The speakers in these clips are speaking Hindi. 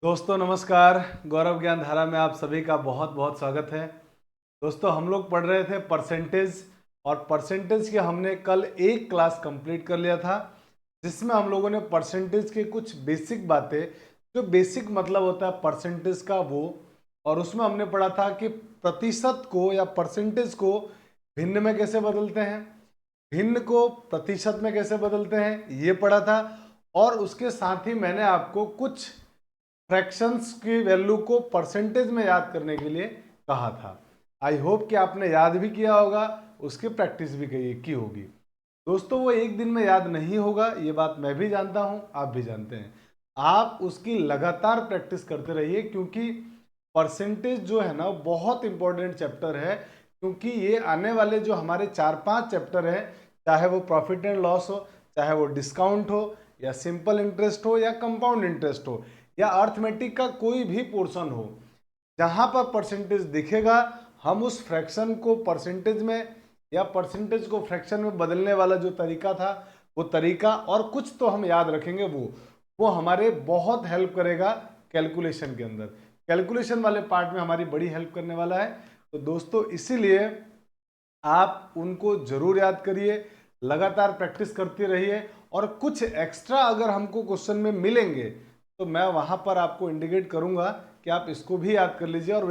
दोस्तों नमस्कार। गौरव ज्ञान धारा में आप सभी का बहुत बहुत स्वागत है। दोस्तों हम लोग पढ़ रहे थे परसेंटेज, और परसेंटेज की हमने कल एक क्लास कंप्लीट कर लिया था, जिसमें हम लोगों ने परसेंटेज के कुछ बेसिक बातें, जो बेसिक मतलब होता है परसेंटेज का वो, और उसमें हमने पढ़ा था कि प्रतिशत को या परसेंटेज को भिन्न में कैसे बदलते हैं, भिन्न को प्रतिशत में कैसे बदलते हैं, ये पढ़ा था। और उसके साथ ही मैंने आपको कुछ फ्रैक्शंस की वैल्यू को परसेंटेज में याद करने के लिए कहा था। आई होप कि आपने याद भी किया होगा, उसकी प्रैक्टिस भी की होगी। दोस्तों वो एक दिन में याद नहीं होगा, ये बात मैं भी जानता हूं, आप भी जानते हैं। आप उसकी लगातार प्रैक्टिस करते रहिए, क्योंकि परसेंटेज जो है ना बहुत इंपॉर्टेंट चैप्टर है। क्योंकि ये आने वाले जो हमारे 4-5 चैप्टर हैं, चाहे वो प्रॉफिट एंड लॉस हो, चाहे वो डिस्काउंट हो, या सिंपल इंटरेस्ट हो, या कंपाउंड इंटरेस्ट हो, या अर्थमेटिक का कोई भी पोर्शन हो, जहां पर परसेंटेज दिखेगा, हम उस फ्रैक्शन को परसेंटेज में या परसेंटेज को फ्रैक्शन में बदलने वाला जो तरीका था, वो तरीका और कुछ तो हम याद रखेंगे, वो हमारे बहुत हेल्प करेगा कैलकुलेशन के अंदर। कैलकुलेशन वाले पार्ट में हमारी बड़ी हेल्प करने वाला है। तो दोस्तों इसीलिए आप उनको जरूर याद करिए, लगातार प्रैक्टिस करते रहिए, और कुछ एक्स्ट्रा अगर हमको क्वेश्चन में मिलेंगे तो मैं वहां पर आपको इंडिकेट करूंगा कि आप इसको भी याद कर लीजिए, और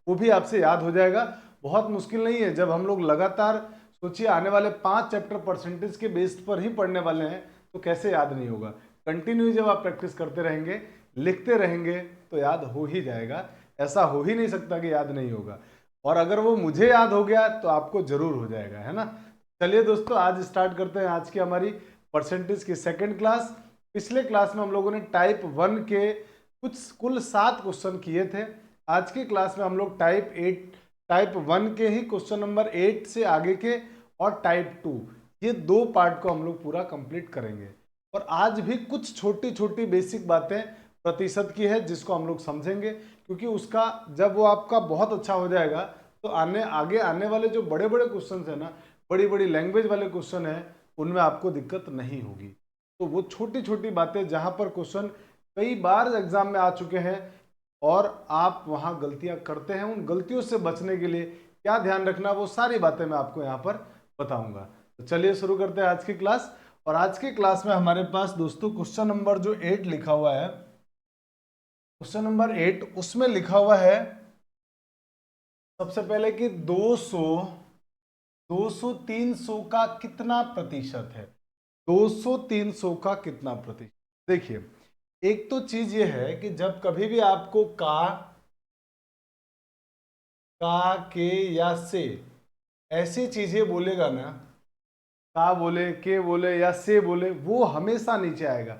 वो भी आपसे याद हो जाएगा। बहुत मुश्किल नहीं है। जब हम लोग लगातार, सोचिए आने वाले 5 चैप्टर परसेंटेज के बेस पर ही पढ़ने वाले हैं, तो कैसे याद नहीं होगा। कंटिन्यू जब आप प्रैक्टिस करते रहेंगे, लिखते रहेंगे, तो याद हो ही जाएगा। ऐसा हो ही नहीं सकता कि याद नहीं होगा। और अगर वो मुझे याद हो गया तो आपको जरूर हो जाएगा, है ना। चलिए दोस्तों आज स्टार्ट करते हैं आज की हमारी परसेंटेज की सेकंड क्लास। पिछले क्लास में हम लोगों ने टाइप 1 के कुल 7 क्वेश्चन किए थे। आज की क्लास में हम लोग टाइप 1 के ही क्वेश्चन नंबर 8 से आगे के, और टाइप 2, ये दो पार्ट को हम लोग पूरा कंप्लीट करेंगे। और आज भी कुछ छोटी छोटी बेसिक बातें प्रतिशत की है, जिसको हम लोग समझेंगे, क्योंकि उसका जब वो आपका बहुत अच्छा हो जाएगा, तो आगे आने वाले जो बड़े बड़े क्वेश्चन है ना, बड़ी बड़ी लैंग्वेज वाले क्वेश्चन है, उनमें आपको दिक्कत नहीं होगी। तो वो छोटी छोटी बातें जहां पर क्वेश्चन कई बार एग्जाम में आ चुके हैं और आप वहां गलतियां करते हैं, उन गलतियों से बचने के लिए क्या ध्यान रखना, वो सारी बातें मैं आपको यहाँ पर बताऊंगा। तो चलिए शुरू करते हैं आज की क्लास। और आज की क्लास में हमारे पास दोस्तों क्वेश्चन नंबर जो 8 लिखा हुआ है, क्वेश्चन नंबर 8, उसमें लिखा हुआ है सबसे पहले कि 200 का कितना प्रतिशत है। 200 का कितना प्रतिशत। देखिए, एक तो चीज ये है कि जब कभी भी आपको के या से ऐसी चीजें बोलेगा ना, का बोले, के बोले या से बोले, वो हमेशा नीचे आएगा।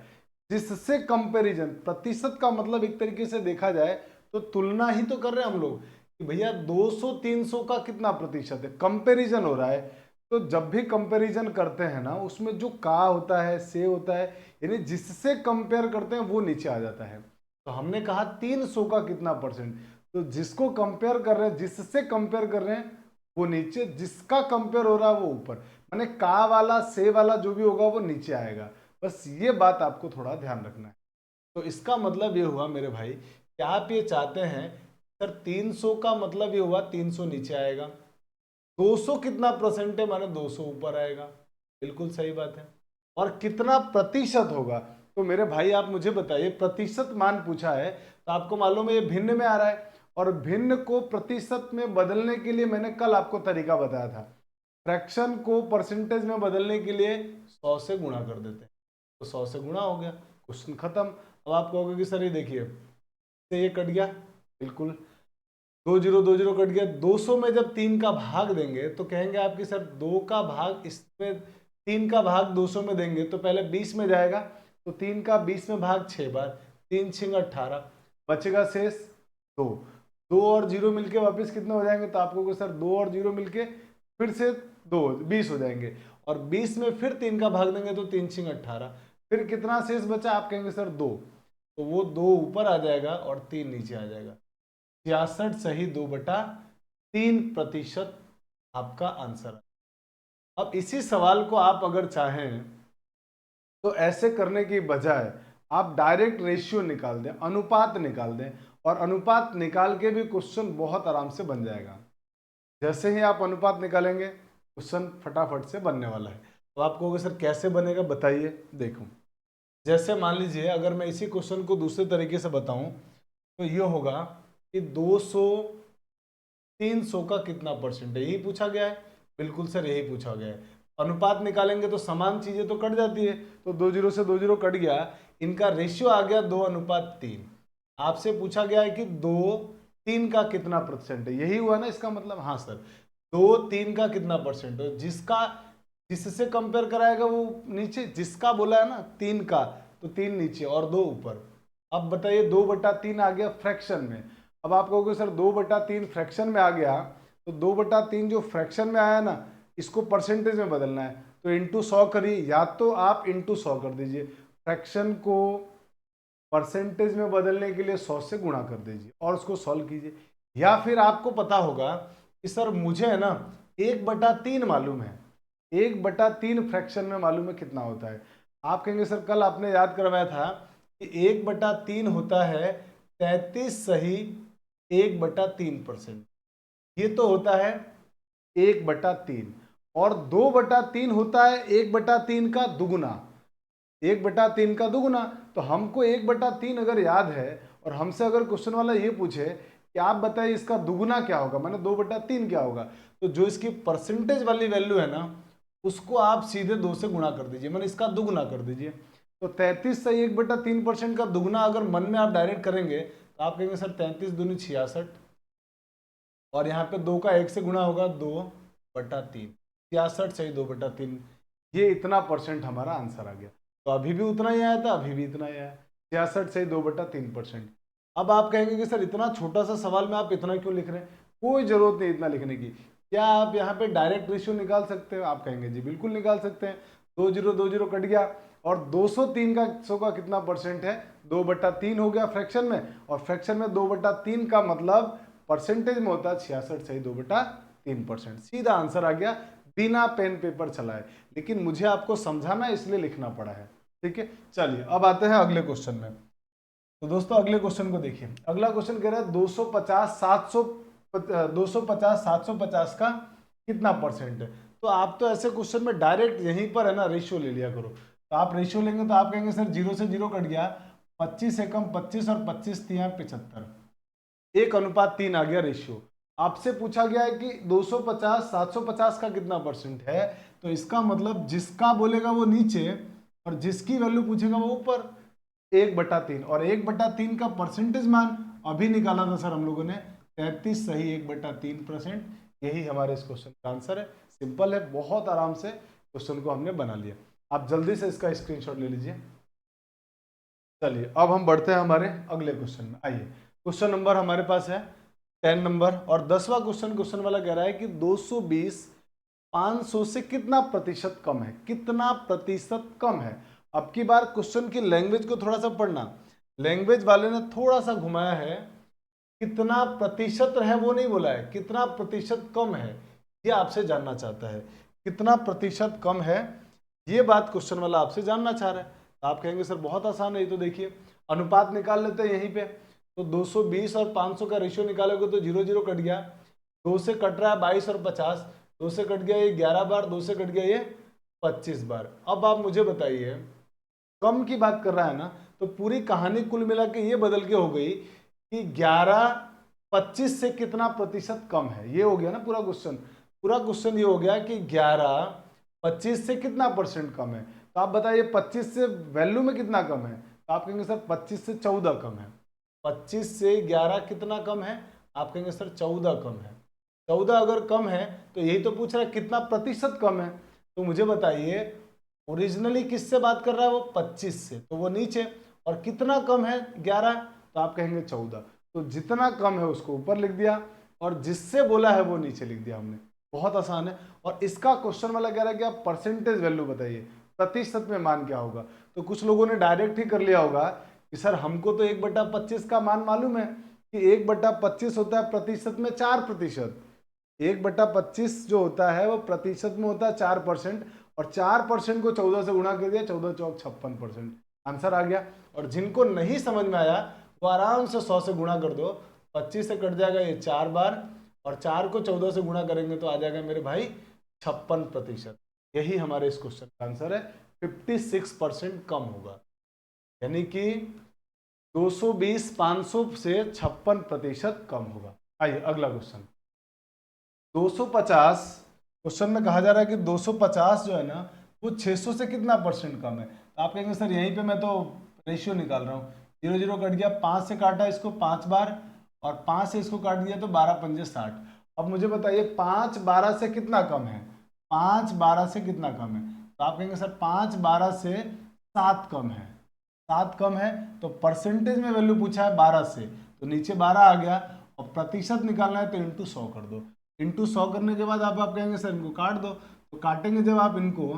जिससे कंपैरिजन, प्रतिशत का मतलब एक तरीके से देखा जाए तो तुलना ही तो कर रहे हैं हम लोग कि भैया 200-300 का कितना प्रतिशत है, कंपैरिजन हो रहा है। तो जब भी कंपैरिजन करते हैं ना, उसमें जो का होता है, से होता है, यानी जिससे कंपेयर करते हैं वो नीचे आ जाता है। तो हमने कहा 300 का कितना परसेंट, तो जिसको कंपेयर कर रहे हैं, जिससे कंपेयर कर रहे हैं वो नीचे, जिसका कंपेयर हो रहा है वो ऊपर। माने का वाला, से वाला जो भी होगा वो नीचे आएगा। बस ये बात आपको थोड़ा ध्यान रखना है। तो इसका मतलब ये हुआ मेरे भाई कि आप ये चाहते हैं सर 300 का मतलब ये हुआ 300 नीचे आएगा, 200 कितना परसेंट है, माने 200 ऊपर आएगा। बिल्कुल सही बात है। और कितना प्रतिशत होगा, तो मेरे भाई आप मुझे बताइए, प्रतिशत मान पूछा है तो आपको मालूम है ये भिन्न में आ रहा है, और भिन्न को प्रतिशत में बदलने के लिए मैंने कल आपको तरीका बताया था। फ्रैक्शन को परसेंटेज में बदलने के लिए 100 से गुणा कर देते हैं, तो 100 से गुणा हो गया, क्वेश्चन खत्म। अब आप कहोगे कि सर ये देखिए, से ये कट गया, बिल्कुल 2 0 कट गया। 200 में जब 3 का भाग देंगे तो कहेंगे आपकी सर 2 का भाग इसमें, 3 का भाग 200 में देंगे तो पहले 20 में जाएगा, तो 3 का 20 में भाग 6 बार, 3 6 18, बचेगा शेष 2। 2 और 0 मिलके वापस कितने हो जाएंगे, तो आपको कहोगे सर 2 और 0 मिलके फिर से 2 20 हो जाएंगे, और 20 में फिर 3 का भाग देंगे तो 3 6 18, फिर कितना शेष बचा, आप कहेंगे सर 2, तो वो 2 ऊपर आ जाएगा और 3 नीचे आ जाएगा। 66 सही 2/3% आपका आंसर है। अब इसी सवाल को आप अगर चाहें तो ऐसे करने की बजाय आप डायरेक्ट रेशियो निकाल दें, अनुपात निकाल दें, और अनुपात निकाल के भी क्वेश्चन बहुत आराम से बन जाएगा। जैसे ही आप अनुपात निकालेंगे क्वेश्चन फटाफट से बनने वाला है। तो आप कहोगे सर कैसे बनेगा, बताइए। देखो, जैसे मान लीजिए अगर मैं इसी क्वेश्चन को दूसरे तरीके से बताऊं तो ये होगा कि 200 300 का कितना परसेंट है, यही पूछा गया है। बिल्कुल सर यही पूछा गया है। अनुपात निकालेंगे तो समान चीजें तो कट जाती है, तो 2 जीरो से 2 जीरो कट गया, इनका रेशियो आ गया 2:3। आपसे पूछा गया है कि 2:3 का कितना परसेंट है, यही हुआ ना इसका मतलब। हाँ सर, 2:3 का कितना परसेंट है, जिससे कंपेयर कराएगा वो नीचे, जिसका बोला है ना 3 का, तो 3 नीचे और 2 ऊपर। अब बताइए 2/3 आ गया फ्रैक्शन में। अब आप कहोगे सर 2/3 फ्रैक्शन में आ गया, तो 2/3 जो फ्रैक्शन में आया ना, इसको परसेंटेज में बदलना है, तो इंटू 100 करिए, या तो आप इंटू 100 कर दीजिए, फ्रैक्शन को परसेंटेज में बदलने के लिए 100 से गुणा कर दीजिए और उसको सॉल्व कीजिए। या फिर आपको पता होगा कि सर मुझे है ना 1/3 मालूम है, 1/3 फ्रैक्शन में मालूम है कितना होता है। आप कहेंगे सर कल आपने याद करवाया था कि 1/3 होता है 33 सही 1/3%, ये तो होता है 1/3, और 2/3 होता है 1/3 का दुगुना, 1/3 का दुगुना। तो हमको 1/3 अगर याद है और हमसे अगर क्वेश्चन वाला ये पूछे कि आप बताइए इसका दुगुना क्या होगा, माने 2/3 क्या होगा, तो जो इसकी परसेंटेज वाली वैल्यू है ना, उसको आप सीधे 2 से गुणा कर दीजिए, माने इसका दुगुना कर दीजिए। तो 33 से 1/3% का दुगुना अगर मन में आप डायरेक्ट करेंगे तो आप कहेंगे सर 33 दूनी 66, और यहाँ पे 2 का 1 से गुणा होगा 2/3, 66 सही 2/3, ये इतना परसेंट हमारा आंसर आ गया। तो अभी भी उतना ही आया था, अभी भी इतना ही आया, 66 सही 2/3%। अब आप कहेंगे कि सर इतना छोटा सा सवाल में आप इतना क्यों लिख रहे हैं, कोई जरूरत नहीं इतना लिखने की। क्या आप यहाँ पे डायरेक्ट रेशियो निकाल सकते हो, आप कहेंगे जी बिल्कुल निकाल सकते हैं। 2 जीरो 2 जीरो कट गया, और 203 का 100 का कितना परसेंट है, 2/3 हो गया फ्रैक्शन में, और फ्रैक्शन में 2/3 का मतलब परसेंटेज में होता है 66 सही 2/3%। सीधा आंसर आ गया बिना पेन पेपर चलाए, लेकिन मुझे आपको समझाना इसलिए लिखना पड़ा है। ठीक है, चलिए अब आते हैं अगले क्वेश्चन में। तो दोस्तों अगले क्वेश्चन को देखिए, अगला क्वेश्चन कह रहा है 250 750 का कितना परसेंट है। तो आप तो ऐसे क्वेश्चन में डायरेक्ट यहीं पर है ना रेशियो ले लिया करो। तो आप रेशियो लेंगे तो आप कहेंगे सर 0 से 0 कट गया, 25 एकम 25 और 25 तिया 75, 1:3 आ गया रेशियो। आपसे पूछा गया है कि 250 750 का कितना परसेंट है, तो इसका मतलब जिसका बोलेगा वो नीचे और जिसकी वैल्यू पूछेगा वो ऊपर, 1/3, और 1/3 का परसेंटेज मान अभी निकाला था सर हम लोगों ने 33 सही 1/3%। यही हमारे इस क्वेश्चन का आंसर है। सिंपल है, बहुत आराम से क्वेश्चन को हमने बना लिया। आप जल्दी से इसका स्क्रीनशॉट ले लीजिए। चलिए अब हम बढ़ते हैं हमारे अगले क्वेश्चन में। आइए, क्वेश्चन नंबर हमारे पास है 10 नंबर, और 10वां क्वेश्चन वाला कह रहा है कि 220 500 से कितना प्रतिशत कम है, कितना प्रतिशत कम है। अब की बार क्वेश्चन की लैंग्वेज को थोड़ा सा पढ़ना, लैंग्वेज वाले ने थोड़ा सा घुमाया है, कितना प्रतिशत है वो नहीं बोला है, कितना प्रतिशत कम है ये आपसे जानना चाहता है। कितना प्रतिशत कम है ये बात क्वेश्चन वाला आपसे जानना चाह रहा है। तो आप कहेंगे सर बहुत आसान है ये तो, देखिए अनुपात निकाल लेते हैं यहीं पे। तो 220 और 500 का रेशियो निकालोगे तो 0 0 कट गया, 2 से कट रहा है 22 और 50, 2 से कट गया ये 11 बार, 2 से कट गया ये 25 बार। अब आप मुझे बताइए, कम की बात कर रहा है ना, तो पूरी कहानी कुल मिला के ये बदल के हो गई कि 11 25 से कितना प्रतिशत कम है, ये हो गया ना पूरा क्वेश्चन। पूरा क्वेश्चन ये हो गया कि 11 25 से कितना परसेंट कम है। तो आप बताइए 25 से वैल्यू में कितना कम है, तो आप कहेंगे सर 25 से 14 कम है। 25 से 11 कितना कम है, आप कहेंगे सर 14 कम है। 14 अगर कम है तो यही तो पूछ रहा है कितना प्रतिशत कम है। तो मुझे बताइए ओरिजिनली किससे बात कर रहा है वो, 25 से, तो वो नीचे, और कितना कम है 11, तो आप कहेंगे 14। तो जितना कम है उसको ऊपर लिख दिया और जिससे बोला है वो नीचे लिख दिया हमने। बहुत आसान है। और इसका क्वेश्चन वाला कह रहा है कि आप परसेंटेज वैल्यू बताइए, प्रतिशत में मान क्या होगा। तो कुछ लोगों ने डायरेक्ट ही कर लिया होगा कि सर हमको तो 1/25 का मान मालूम है कि 1/25 होता है प्रतिशत में 4%। 1/25 जो होता है वो प्रतिशत में होता है 4%, और 4% को 14 से गुणा कर दिया, 14 चौक 56%। आंसर आ गया। और जिनको नहीं समझ में आया वो आराम से 100 से गुणा कर दो, 25 से कट जाएगा ये 4 बार, और 4 को 14 से गुणा करेंगे तो आ जाएगा मेरे भाई 56%। यही हमारे इस क्वेश्चन का आंसर है, 56% कम होगा, यानी कि 220 500 से 56% कम होगा। आइए अगला क्वेश्चन 250। क्वेश्चन में कहा जा रहा है कि 250 जो है ना वो 600 से कितना परसेंट कम है। तो आप कहेंगे सर यहीं पे मैं तो रेशियो निकाल रहा हूँ, 0 0 कट गया, 5 से काटा इसको 5 बार, और 5 से इसको काट दिया तो 12 पंजे 60। अब मुझे बताइए 5 12 से कितना कम है, 5 12 से कितना कम है। तो आप कहेंगे सर 5 12 से 7 कम है, 7 कम है। तो परसेंटेज में वैल्यू पूछा है 12 से, तो नीचे 12 आ गया, और प्रतिशत निकालना है तो इंटू 100 कर दो। इंटू 100 करने के बाद आप कहेंगे सर इनको काट दो, तो काटेंगे जब आप इनको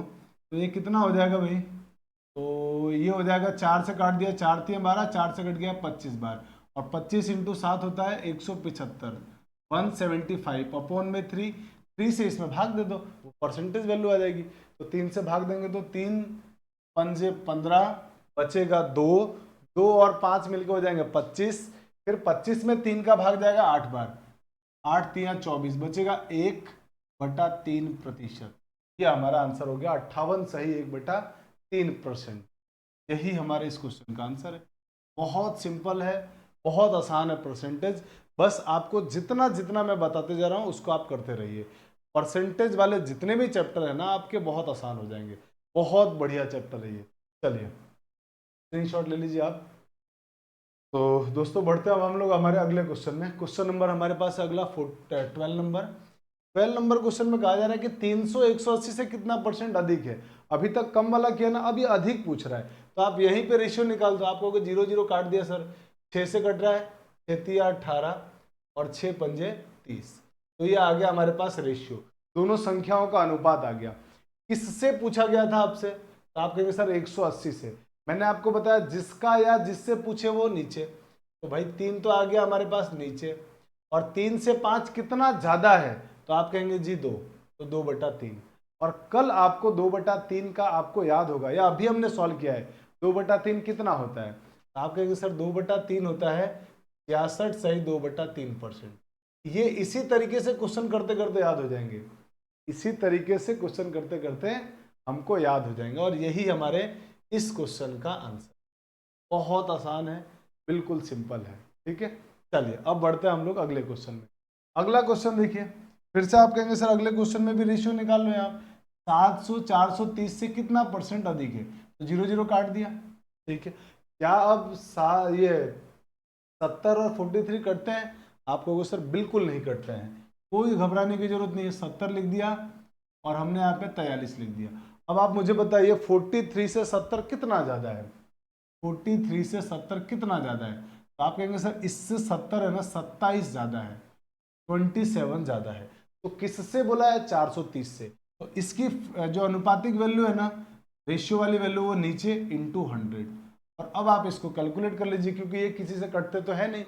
तो ये कितना हो जाएगा भाई, तो ये हो जाएगा 4 से काट दिया, 4 3 12, 4 से कट गया 25 बार, और 25 इंटू 7 होता है 175, 175 अपॉन में 3, 3 से इसमें भाग दे दो, वो परसेंटेज वैल्यू आ जाएगी। तो 3 से भाग देंगे तो 3 पंजे 15, बचेगा 2, 2 और 5 मिलकर हो जाएंगे 25, फिर 25 में 3 का भाग जाएगा 8 बार, 8 3 24, बचेगा 1/3%। ये हमारा आंसर हो गया 58 सही 1/3%। यही हमारे इस क्वेश्चन का आंसर है। बहुत सिंपल है, बहुत आसान है परसेंटेज। बस आपको जितना जितना मैं बताते जा रहा हूँ उसको आप करते रहिए। परसेंटेज वाले जितने भी चैप्टर है ना आपके बहुत आसान हो जाएंगे, बहुत बढ़िया चैप्टर है ये। चलिए स्क्रीनशॉट ले लीजिए आप। तो दोस्तों बढ़ते हैं अब हम लोग हमारे अगले क्वेश्चन में। क्वेश्चन नंबर हमारे पास अगला 12 नंबर। 12 नंबर क्वेश्चन में कहा जा रहा है कि 300 180 से कितना परसेंट अधिक है। अभी तक कम वाला किया ना, अभी अधिक पूछ रहा है, तो आप यहीं पे रेशियो निकाल दो। आप कहोगे 0 0 काट दिया सर, 6 से कट रहा है, 6 3 18 और 6 पंजे 30, तो ये आ गया हमारे पास रेशियो, दोनों संख्याओं का अनुपात आ गया। किससे पूछा गया था आपसे, तो आप कहेंगे सर 180 से। मैंने आपको बताया जिसका या जिससे पूछे वो नीचे, तो भाई 3 तो आ गया हमारे पास नीचे, और 3 से 5 कितना ज्यादा है, तो आप कहेंगे जी 2, तो 2/3। और कल आपको 2/3 का आपको याद होगा, या अभी हमने सॉल्व किया है, 2/3 कितना होता है, तो आप कहेंगे सर 2/3 होता है 66 सही 2/3%। ये इसी तरीके से क्वेश्चन करते करते याद हो जाएंगे, इसी तरीके से क्वेश्चन करते करते हमको याद हो जाएंगे, और यही हमारे इस क्वेश्चन का आंसर। बहुत आसान है, बिल्कुल सिंपल है, ठीक है। चलिए अब बढ़ते हैं हम लोग अगले क्वेश्चन में। अगला क्वेश्चन देखिए, फिर से आप कहेंगे सर अगले क्वेश्चन में भी रेशियो निकाल लो आप। 700 430 से कितना परसेंट अधिक है, तो 0 0 काट दिया, ठीक है। क्या अब ये 70 और 43 कटते हैं, आप कहोगे सर बिल्कुल नहीं कटते हैं, कोई घबराने की जरूरत नहीं है। 70 लिख दिया और हमने यहाँ पे 43 लिख दिया। अब आप मुझे बताइए 43 से 70 कितना ज्यादा है, 43 से 70 कितना ज्यादा है, तो आप कहेंगे सर इससे 70 है ना 27 ज्यादा है, 27 ज्यादा है। तो किससे बोला है, 430 से। तो इसकी जो अनुपातिक वैल्यू है ना, रेशियो वाली वैल्यू, वो नीचे इंटू 100। और अब आप इसको कैलकुलेट कर लीजिए, क्योंकि ये किसी से कटते तो है नहीं,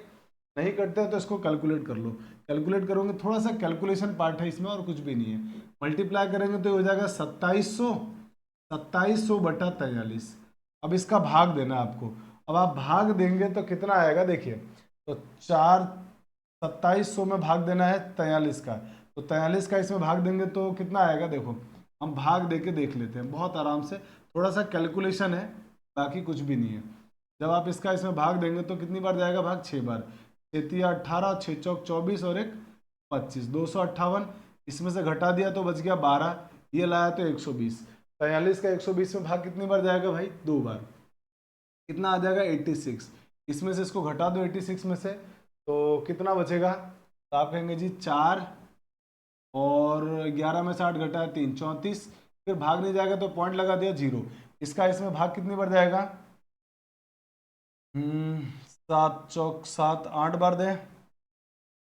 नहीं कटते तो इसको कैलकुलेट कर लो। कैलकुलेट करोगे, थोड़ा सा कैलकुलेशन पार्ट है इसमें और कुछ भी नहीं है। मल्टीप्लाई करेंगे तो हो जाएगा 2700, 2700/43। अब इसका भाग देना आपको। अब आप भाग देंगे तो कितना आएगा देखिए, तो 2700 में भाग देना है 43 का, तो 43 का इसमें भाग देंगे तो कितना आएगा, देखो हम भाग दे के देख लेते हैं बहुत आराम से, थोड़ा सा कैलकुलेशन है, बाकी कुछ भी नहीं है। जब आप इसका इसमें भाग देंगे तो कितनी बार जाएगा भाग, 6 बार, 6 18, 6 चौक 24 और 1 25, 258। इसमें से घटा दिया तो बच गया 12, ये लाया तो 120। 43 का 120 में भाग कितनी बार जाएगा भाई, 2 बार, कितना आ जाएगा 86। इसमें से इसको घटा दो 86 में से, तो कितना बचेगा, तो आप कहेंगे जी 4 और 11 में से 8 घटा है 3, 34। फिर भाग नहीं जाएगा तो पॉइंट लगा दिया 0। इसका इसमें भाग कितनी बार जाएगा, 7 चौक 7, 8 बार दे,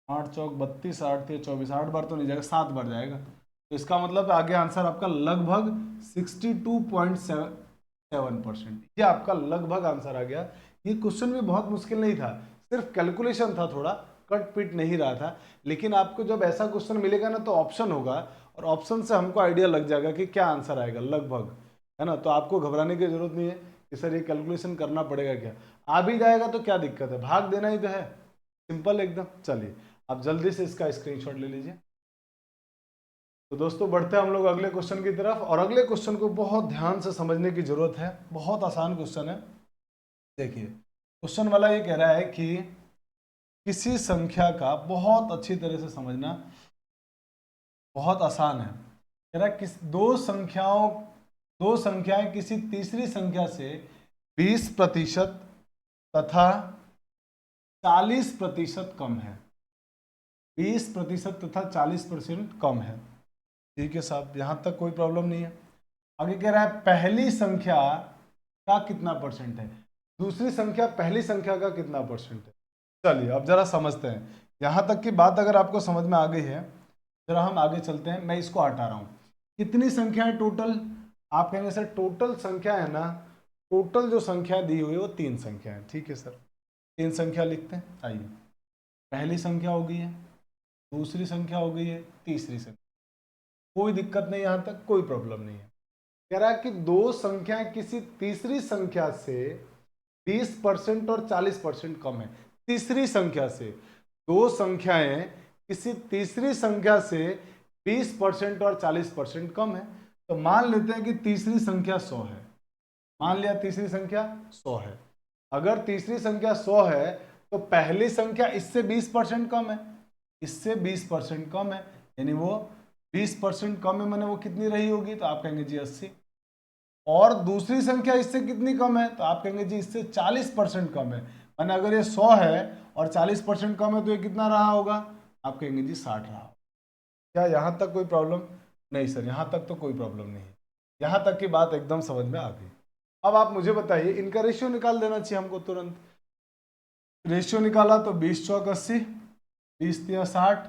8 चौक 32, 8 3 24, 8 बार तो नहीं जाएगा, 7 बार जाएगा। तो इसका मतलब आगे आंसर आपका लगभग 62.7%, ये आपका लगभग आंसर आ गया। ये क्वेश्चन भी बहुत मुश्किल नहीं था, सिर्फ कैलकुलेशन था, थोड़ा कट पिट नहीं रहा था। लेकिन आपको जब ऐसा क्वेश्चन मिलेगा ना तो ऑप्शन होगा, और ऑप्शन से हमको आइडिया लग जाएगा कि क्या आंसर आएगा लगभग, है ना। तो आपको घबराने की जरूरत नहीं है, कि सर ये कैलकुलेशन करना पड़ेगा क्या, आ भी जाएगा तो क्या दिक्कत है, भाग देना ही तो है, सिंपल एकदम। चलिए आप जल्दी से इसका स्क्रीनशॉट ले लीजिए। तो दोस्तों बढ़ते हैं हम लोग अगले क्वेश्चन की तरफ, और अगले क्वेश्चन को बहुत ध्यान से समझने की जरूरत है, बहुत आसान क्वेश्चन है। देखिए क्वेश्चन वाला ये कह रहा है कि किसी संख्या का, बहुत अच्छी तरह से समझना, बहुत आसान है, कह रहा है किस दो संख्याएं किसी तीसरी संख्या से 20% तथा 40% कम है, 20% तथा 40% कम है। ठीक है साहब, यहां तक कोई प्रॉब्लम नहीं है। आगे कह रहा है पहली संख्या का कितना परसेंट है, दूसरी संख्या पहली संख्या का कितना परसेंट है। चलिए अब जरा समझते हैं, यहां तक की बात अगर आपको समझ में आ गई है, जरा हम आगे चलते हैं। मैं इसको हटा रहा हूं। कितनी संख्या है टोटल, आप कहेंगे सर टोटल संख्या है ना, टोटल जो संख्या दी हुई है वो 3 संख्या है। ठीक है सर, 3 संख्या लिखते हैं। आइए, पहली संख्या हो गई है, दूसरी संख्या हो गई है, तीसरी संख्या, कोई दिक्कत नहीं, यहां तक कोई प्रॉब्लम नहीं है। कह रहा है कि दो संख्याएं किसी तीसरी संख्या से 20% और 40% कम है। तीसरी संख्या से, दो संख्याएं किसी तीसरी संख्या से 20% और 40% कम है। तो मान लेते हैं कि तीसरी संख्या 100 है, मान लिया तीसरी संख्या 100 है। अगर तीसरी संख्या 100 है तो पहली संख्या इससे 20% कम है, इससे 20% कम है, यानी वो 20% कम है, मैंने वो कितनी रही होगी, तो आप कहेंगे जी 80। और दूसरी संख्या इससे कितनी कम है, तो आप कहेंगे जी इससे 40% कम है। मैंने अगर ये 100 है और 40% कम है तो ये कितना रहा होगा, आप कहेंगे जी 60 रहा होगा। क्या यहाँ तक कोई प्रॉब्लम नहीं सर, यहाँ तक तो कोई प्रॉब्लम नहीं है, यहाँ तक की बात एकदम समझ में आ गई। अब आप मुझे बताइए, इनका रेशियो निकाल देना चाहिए हमको तुरंत। रेशियो निकाला तो 20 चौक 80, 20 तिया 60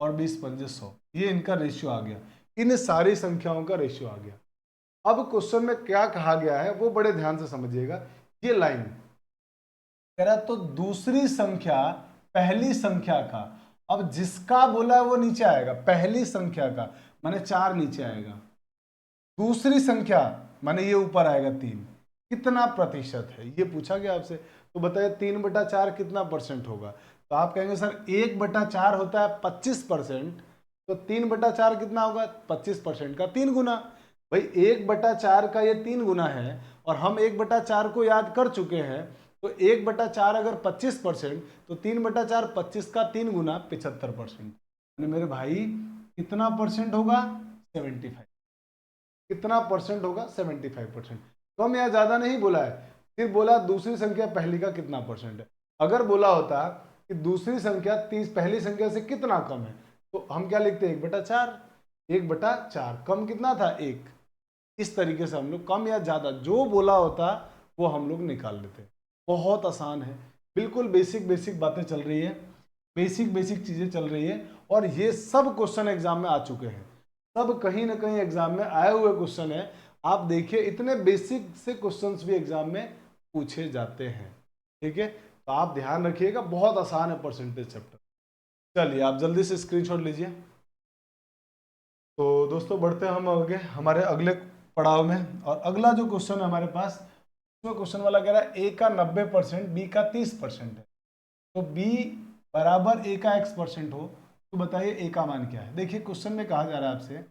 और 20 पंजे 100, ये इनका रेशियो आ गया, इन सारी संख्याओं का रेशियो आ गया। अब क्वेश्चन में क्या कहा गया है वो बड़े ध्यान से समझिएगा। ये लाइन कह रहा तो दूसरी संख्या पहली संख्या का, अब जिसका बोला है वो नीचे आएगा, पहली संख्या का माने 4 नीचे आएगा, दूसरी संख्या माने ये ऊपर आएगा 3, कितना प्रतिशत है ये पूछा गया आपसे। तो बताइए 3/4 कितना परसेंट होगा, तो आप कहेंगे सर 1/4 होता है 25%, तो 3/4 कितना होगा, 25% का 3 गुना। भाई 1/4 का ये 3 गुना है, और हम 1/4 को याद कर चुके हैं, तो 1/4 अगर 25%, तो 3/4 25 का 3 गुना 75%, मेरे भाई कितना परसेंट होगा, 75। कितना परसेंट होगा, 75%। कम या ज्यादा नहीं बोला है, सिर्फ बोला दूसरी संख्या पहली का कितना परसेंट है। अगर बोला होता कि दूसरी संख्या पहली संख्या से कितना कम है, तो हम क्या लिखते, 1/4, 1/4, कम कितना था 1। इस तरीके से हम लोग कम या ज्यादा जो बोला होता वो हम लोग निकाल लेते। बहुत आसान है, बिल्कुल बेसिक बेसिक बातें चल रही है, बेसिक बेसिक चीजें चल रही है, और ये सब क्वेश्चन एग्जाम में आ चुके हैं, सब कहीं ना कहीं एग्जाम में आए हुए क्वेश्चन है। आप देखिए इतने बेसिक से क्वेश्चंस भी एग्जाम में पूछे जाते हैं। ठीक है, तो आप ध्यान रखिएगा, बहुत आसान है परसेंटेज चैप्टर। चलिए आप जल्दी से स्क्रीनशॉट लीजिए। तो दोस्तों बढ़ते हैं हम आगे हमारे अगले पड़ाव में, और अगला जो क्वेश्चन है हमारे पास, उसमें क्वेश्चन वाला कह रहा है a का 90%, b का 30% है, तो b बराबर a का x% हो, तो बताइए a का मान क्या है। देखिए क्वेश्चन में कहा जा रहा है आपसे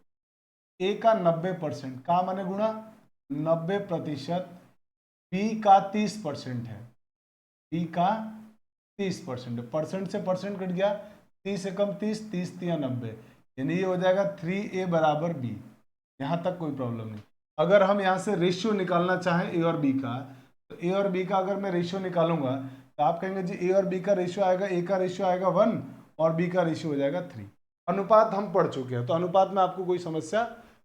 a का 90%, का माने गुणा 90%, b का 30% है, b का 30% है, परसेंट से परसेंट कट गया, 30 से कम 30, 30 तिया 90, यानी ये हो जाएगा 3a बराबर b। यहाँ तक कोई प्रॉब्लम नहीं। अगर हम यहाँ से रेशियो निकालना चाहें a और b का, तो a और b का अगर मैं रेशियो निकालूंगा, तो आप कहेंगे जी a और b का रेशियो आएगा, a का रेशियो आएगा 1 और b का रेशियो हो जाएगा 3। अनुपात हम पढ़ चुके हैं, तो अनुपात में आपको कोई समस्या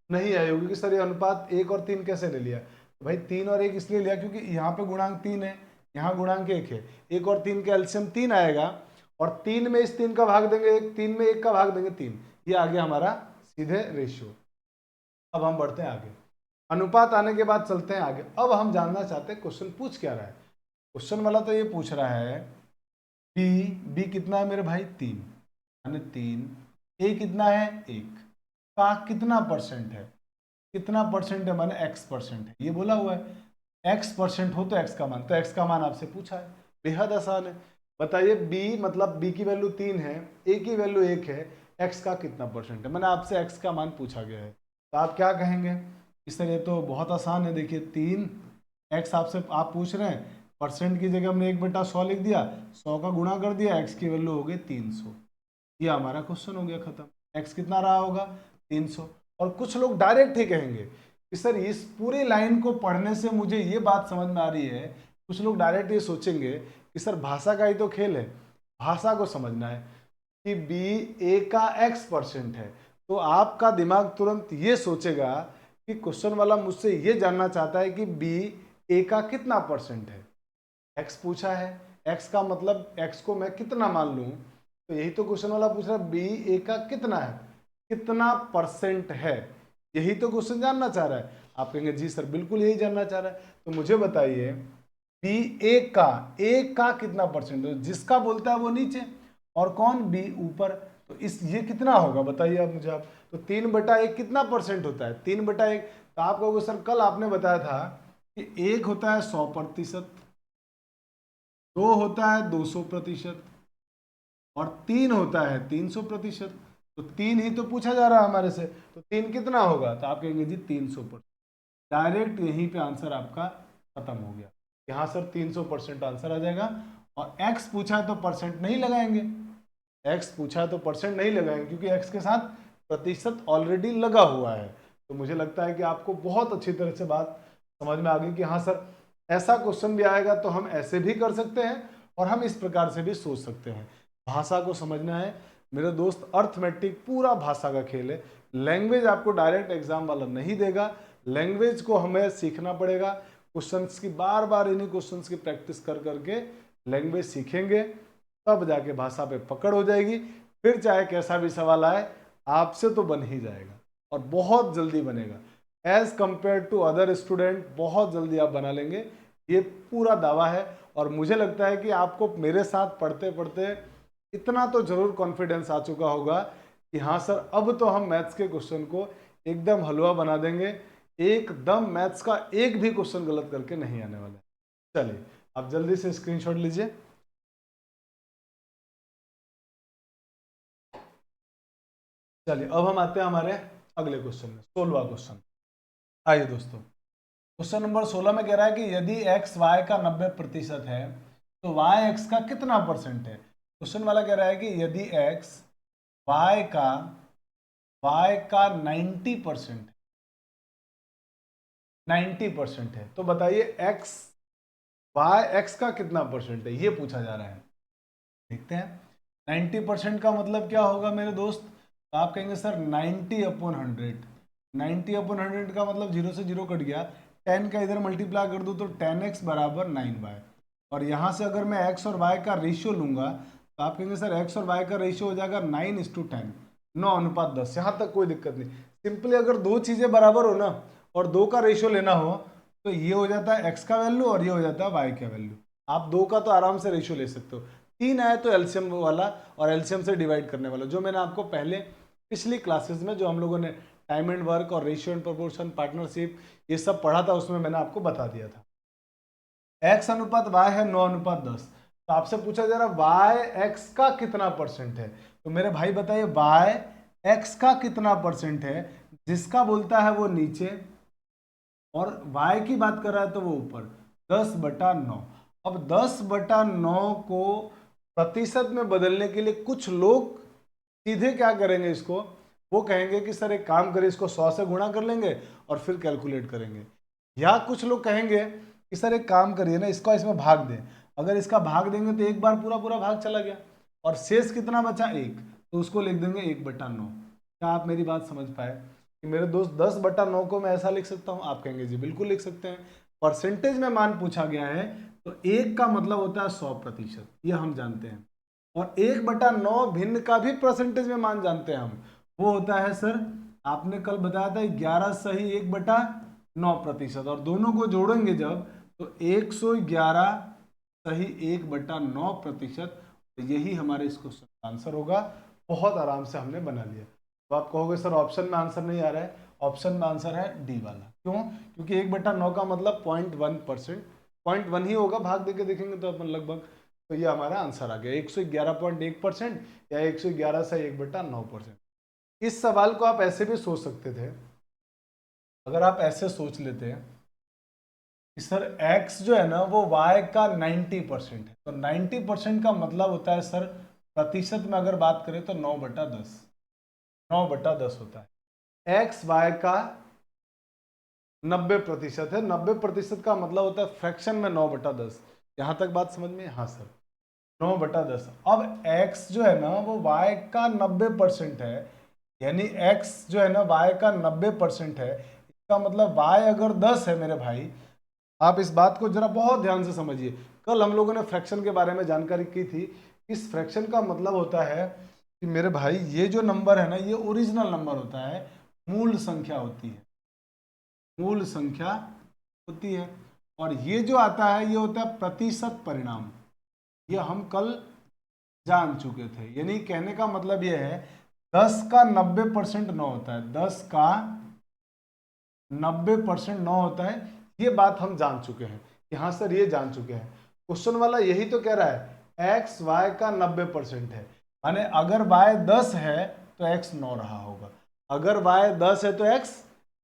नहीं आई होगी कि सर ये अनुपात 1 और 3 कैसे ले लिया। तो भाई 3 और 1 इसलिए लिया क्योंकि यहाँ पे गुणांक 3 है, यहाँ गुणांक 1 है, 1 और 3 का एलसीएम 3 आएगा, और 3 में इस 3 का भाग देंगे 3 में 1 का भाग देंगे 3, ये आ गया हमारा सीधे रेशियो। अब हम बढ़ते हैं आगे, अनुपात आने के बाद चलते हैं आगे। अब हम जानना चाहते हैं क्वेश्चन पूछ क्या रहा है। क्वेश्चन वाला तो ये पूछ रहा है बी कितना है मेरे भाई 3, यानी 3, ए कितना है 1, का कितना परसेंट है, कितना परसेंट है माने x% है, ये बोला हुआ है। x% हो तो x का मान, तो x का मान आपसे पूछा है, बेहद आसान है। बताइए b मतलब b की वैल्यू 3 है, a की वैल्यू 1 है, x का कितना परसेंट है, मैंने आपसे x का मान पूछा गया है, तो आप क्या कहेंगे? इस तरह तो बहुत आसान है, देखिए 3x आपसे आप पूछ रहे हैं, परसेंट की जगह हमने 1/100 लिख दिया, 100 का गुणा कर दिया, x की वैल्यू हो गई 300, ये हमारा क्वेश्चन हो गया खत्म। x कितना रहा होगा? 300। और कुछ लोग डायरेक्ट ही कहेंगे कि सर इस पूरी लाइन को पढ़ने से मुझे ये बात समझ में आ रही है, कुछ लोग डायरेक्ट ये सोचेंगे कि सर भाषा का ही तो खेल है, भाषा को समझना है कि b a का x% है, तो आपका दिमाग तुरंत ये सोचेगा कि क्वेश्चन वाला मुझसे ये जानना चाहता है कि b a का कितना परसेंट है। x पूछा है, x का मतलब x को मैं कितना मान लूं, तो यही तो क्वेश्चन वाला पूछ रहा है, b a का कितना है, कितना परसेंट है, यही तो क्वेश्चन जानना चाह रहा है। आप कहेंगे जी सर बिल्कुल यही जानना चाह रहा है, तो मुझे बताइए b a का कितना परसेंट है, जिसका बोलता है वो नीचे और कौन b ऊपर, तो इस ये कितना होगा बताइए आप मुझे। आप तो 3/1 कितना परसेंट होता है? 3/1, तो आप कहोगे सर कल आपने बताया था कि 1 होता है 100%, 2 होता है 200% और 3 होता है 300%, तो 3 ही तो पूछा जा रहा है हमारे से, तो 3 कितना होगा? तो आप कहेंगे जी 300%। डायरेक्ट यहीं पे आंसर आपका खत्म हो गया, यहाँ सर 300% आंसर आ जाएगा। और x पूछा है तो परसेंट नहीं लगाएंगे, x पूछा है तो परसेंट नहीं लगाएंगे क्योंकि x के साथ प्रतिशत ऑलरेडी लगा हुआ है। तो मुझे लगता है कि आपको बहुत अच्छी तरह से बात समझ में आ गई कि हाँ सर ऐसा क्वेश्चन भी आएगा तो हम ऐसे भी कर सकते हैं और हम इस प्रकार से भी सोच सकते हैं। भाषा को समझना है मेरे दोस्त, अर्थमेटिक पूरा भाषा का खेल है। लैंग्वेज आपको डायरेक्ट एग्जाम वाला नहीं देगा, लैंग्वेज को हमें सीखना पड़ेगा, क्वेश्चंस की बार बार इन्हीं क्वेश्चंस की प्रैक्टिस कर करके लैंग्वेज सीखेंगे, तब जाके भाषा पे पकड़ हो जाएगी। फिर चाहे कैसा भी सवाल आए आपसे तो बन ही जाएगा और बहुत जल्दी बनेगा, as compare to other student बहुत जल्दी आप बना लेंगे, ये पूरा दावा है। और मुझे लगता है कि आपको मेरे साथ पढ़ते पढ़ते इतना तो जरूर कॉन्फिडेंस आ चुका होगा कि हाँ सर अब तो हम मैथ्स के क्वेश्चन को एकदम हलवा बना देंगे, एकदम मैथ्स का एक भी क्वेश्चन गलत करके नहीं आने वाला है। चलिए आप जल्दी से स्क्रीनशॉट लीजिए। चलिए अब हम आते हैं हमारे अगले क्वेश्चन में, 16वां क्वेश्चन। आइए दोस्तों, क्वेश्चन नंबर 16 में कह रहा है कि यदि x y का 90% है तो y x का कितना परसेंट है। क्वेश्चन वाला कह रहा है कि यदि x y का 90% है तो बताइए x का कितना परसेंट है, ये पूछा जा रहा है। देखते हैं 90% का मतलब क्या होगा मेरे दोस्त, तो आप कहेंगे सर 90/100, 90/100 का मतलब 0 से 0 कट गया, 10 का इधर मल्टीप्लाई कर दूं तो 10x बराबर 9y, और यहाँ से अगर मैं x और y का रेशियो लूंगा तो आप कहेंगे सर x और y का रेशियो हो जाएगा 9:10, 9:10। यहाँ तक कोई दिक्कत नहीं, सिंपली अगर दो चीजें बराबर हो ना और दो का रेशियो लेना हो तो ये हो जाता है x का वैल्यू और ये हो जाता है y का वैल्यू, आप दो का तो आराम से रेशियो ले सकते हो। 3 आए तो एलसीएम वाला और एलसीएम से डिवाइड करने वाला, जो मैंने आपको पहले पिछली क्लासेस में जो हम लोगों ने टाइम एंड वर्क और रेशियो एंड प्रोपोर्शन पार्टनरशिप ये सब पढ़ा था उसमें मैंने आपको बता दिया था। x अनुपात y है 9:10, तो आपसे पूछा जा रहा y x का कितना परसेंट है, तो मेरे भाई बताइए y x का कितना परसेंट है, जिसका बोलता है वो नीचे और y की बात कर रहा है तो वो ऊपर, 10/9। अब 10/9 को प्रतिशत में बदलने के लिए कुछ लोग सीधे क्या करेंगे, इसको वो कहेंगे कि सर एक काम करें इसको 100 से गुणा कर लेंगे और फिर कैलकुलेट करेंगे, या कुछ लोग कहेंगे कि सर एक काम करिए ना इसको इसमें भाग दें, अगर इसका भाग देंगे तो एक बार पूरा पूरा भाग चला गया और शेष कितना बचा 1, तो उसको लिख देंगे 1/9। क्या आप मेरी बात समझ पाए कि मेरे दोस्त 10/9 को मैं ऐसा लिख सकता हूँ? आप कहेंगे जी बिल्कुल लिख सकते हैं, परसेंटेज में मान पूछा गया है तो 1 का मतलब होता है 100%, ये हम जानते हैं, और 1/9 भिन्न का भी परसेंटेज में मान जानते हैं हम, वो होता है सर आपने कल बताया था 11 सही 1/9%, और दोनों को जोड़ेंगे जब तो 111 सही 1/9%, तो यही हमारे इस क्वेश्चन का आंसर होगा। बहुत आराम से हमने बना लिया। तो आप कहोगे सर ऑप्शन में आंसर नहीं आ रहा है, ऑप्शन में आंसर है डी वाला। क्यों? क्योंकि 1/9 का मतलब 0.1%, 0.1 ही होगा, भाग देके देखेंगे तो अपन लगभग, तो ये हमारा आंसर आ गया 111.1% या 111 से 1/9%। इस सवाल को आप ऐसे भी सोच सकते थे, अगर आप ऐसे सोच लेते हैं कि सर x जो है ना वो y का 90% है, तो 90% का मतलब होता है सर, प्रतिशत में अगर बात करें तो 9/10, 9/10 होता है। x y का 90% है, 90% का मतलब होता है फ्रैक्शन में 9/10। यहां तक बात समझ में? हाँ सर, 9/10। अब x जो है ना वो y का 90% है, यानी x जो है ना y का 90% है, इसका मतलब y अगर 10 है मेरे भाई, आप इस बात को जरा बहुत ध्यान से समझिए। कल हम लोगों ने फ्रैक्शन के बारे में जानकारी की थी। इस फ्रैक्शन का मतलब होता है कि मेरे भाई ये जो नंबर है ना ये ओरिजिनल नंबर होता है, मूल संख्या होती है, मूल संख्या होती है। और ये जो आता है ये होता है प्रतिशत परिणाम। ये हम कल जान चुके थे, यानी कहने का मतलब ये है 10 का 90% 9 होता है, 10 का 90% 9 होता है। ये बात हम जान चुके हैं कि हाँ सर ये जान चुके हैं। क्वेश्चन वाला यही तो कह रहा है x y का 90% है, माने अगर y 10 है तो x 9 रहा होगा, अगर y 10 है तो x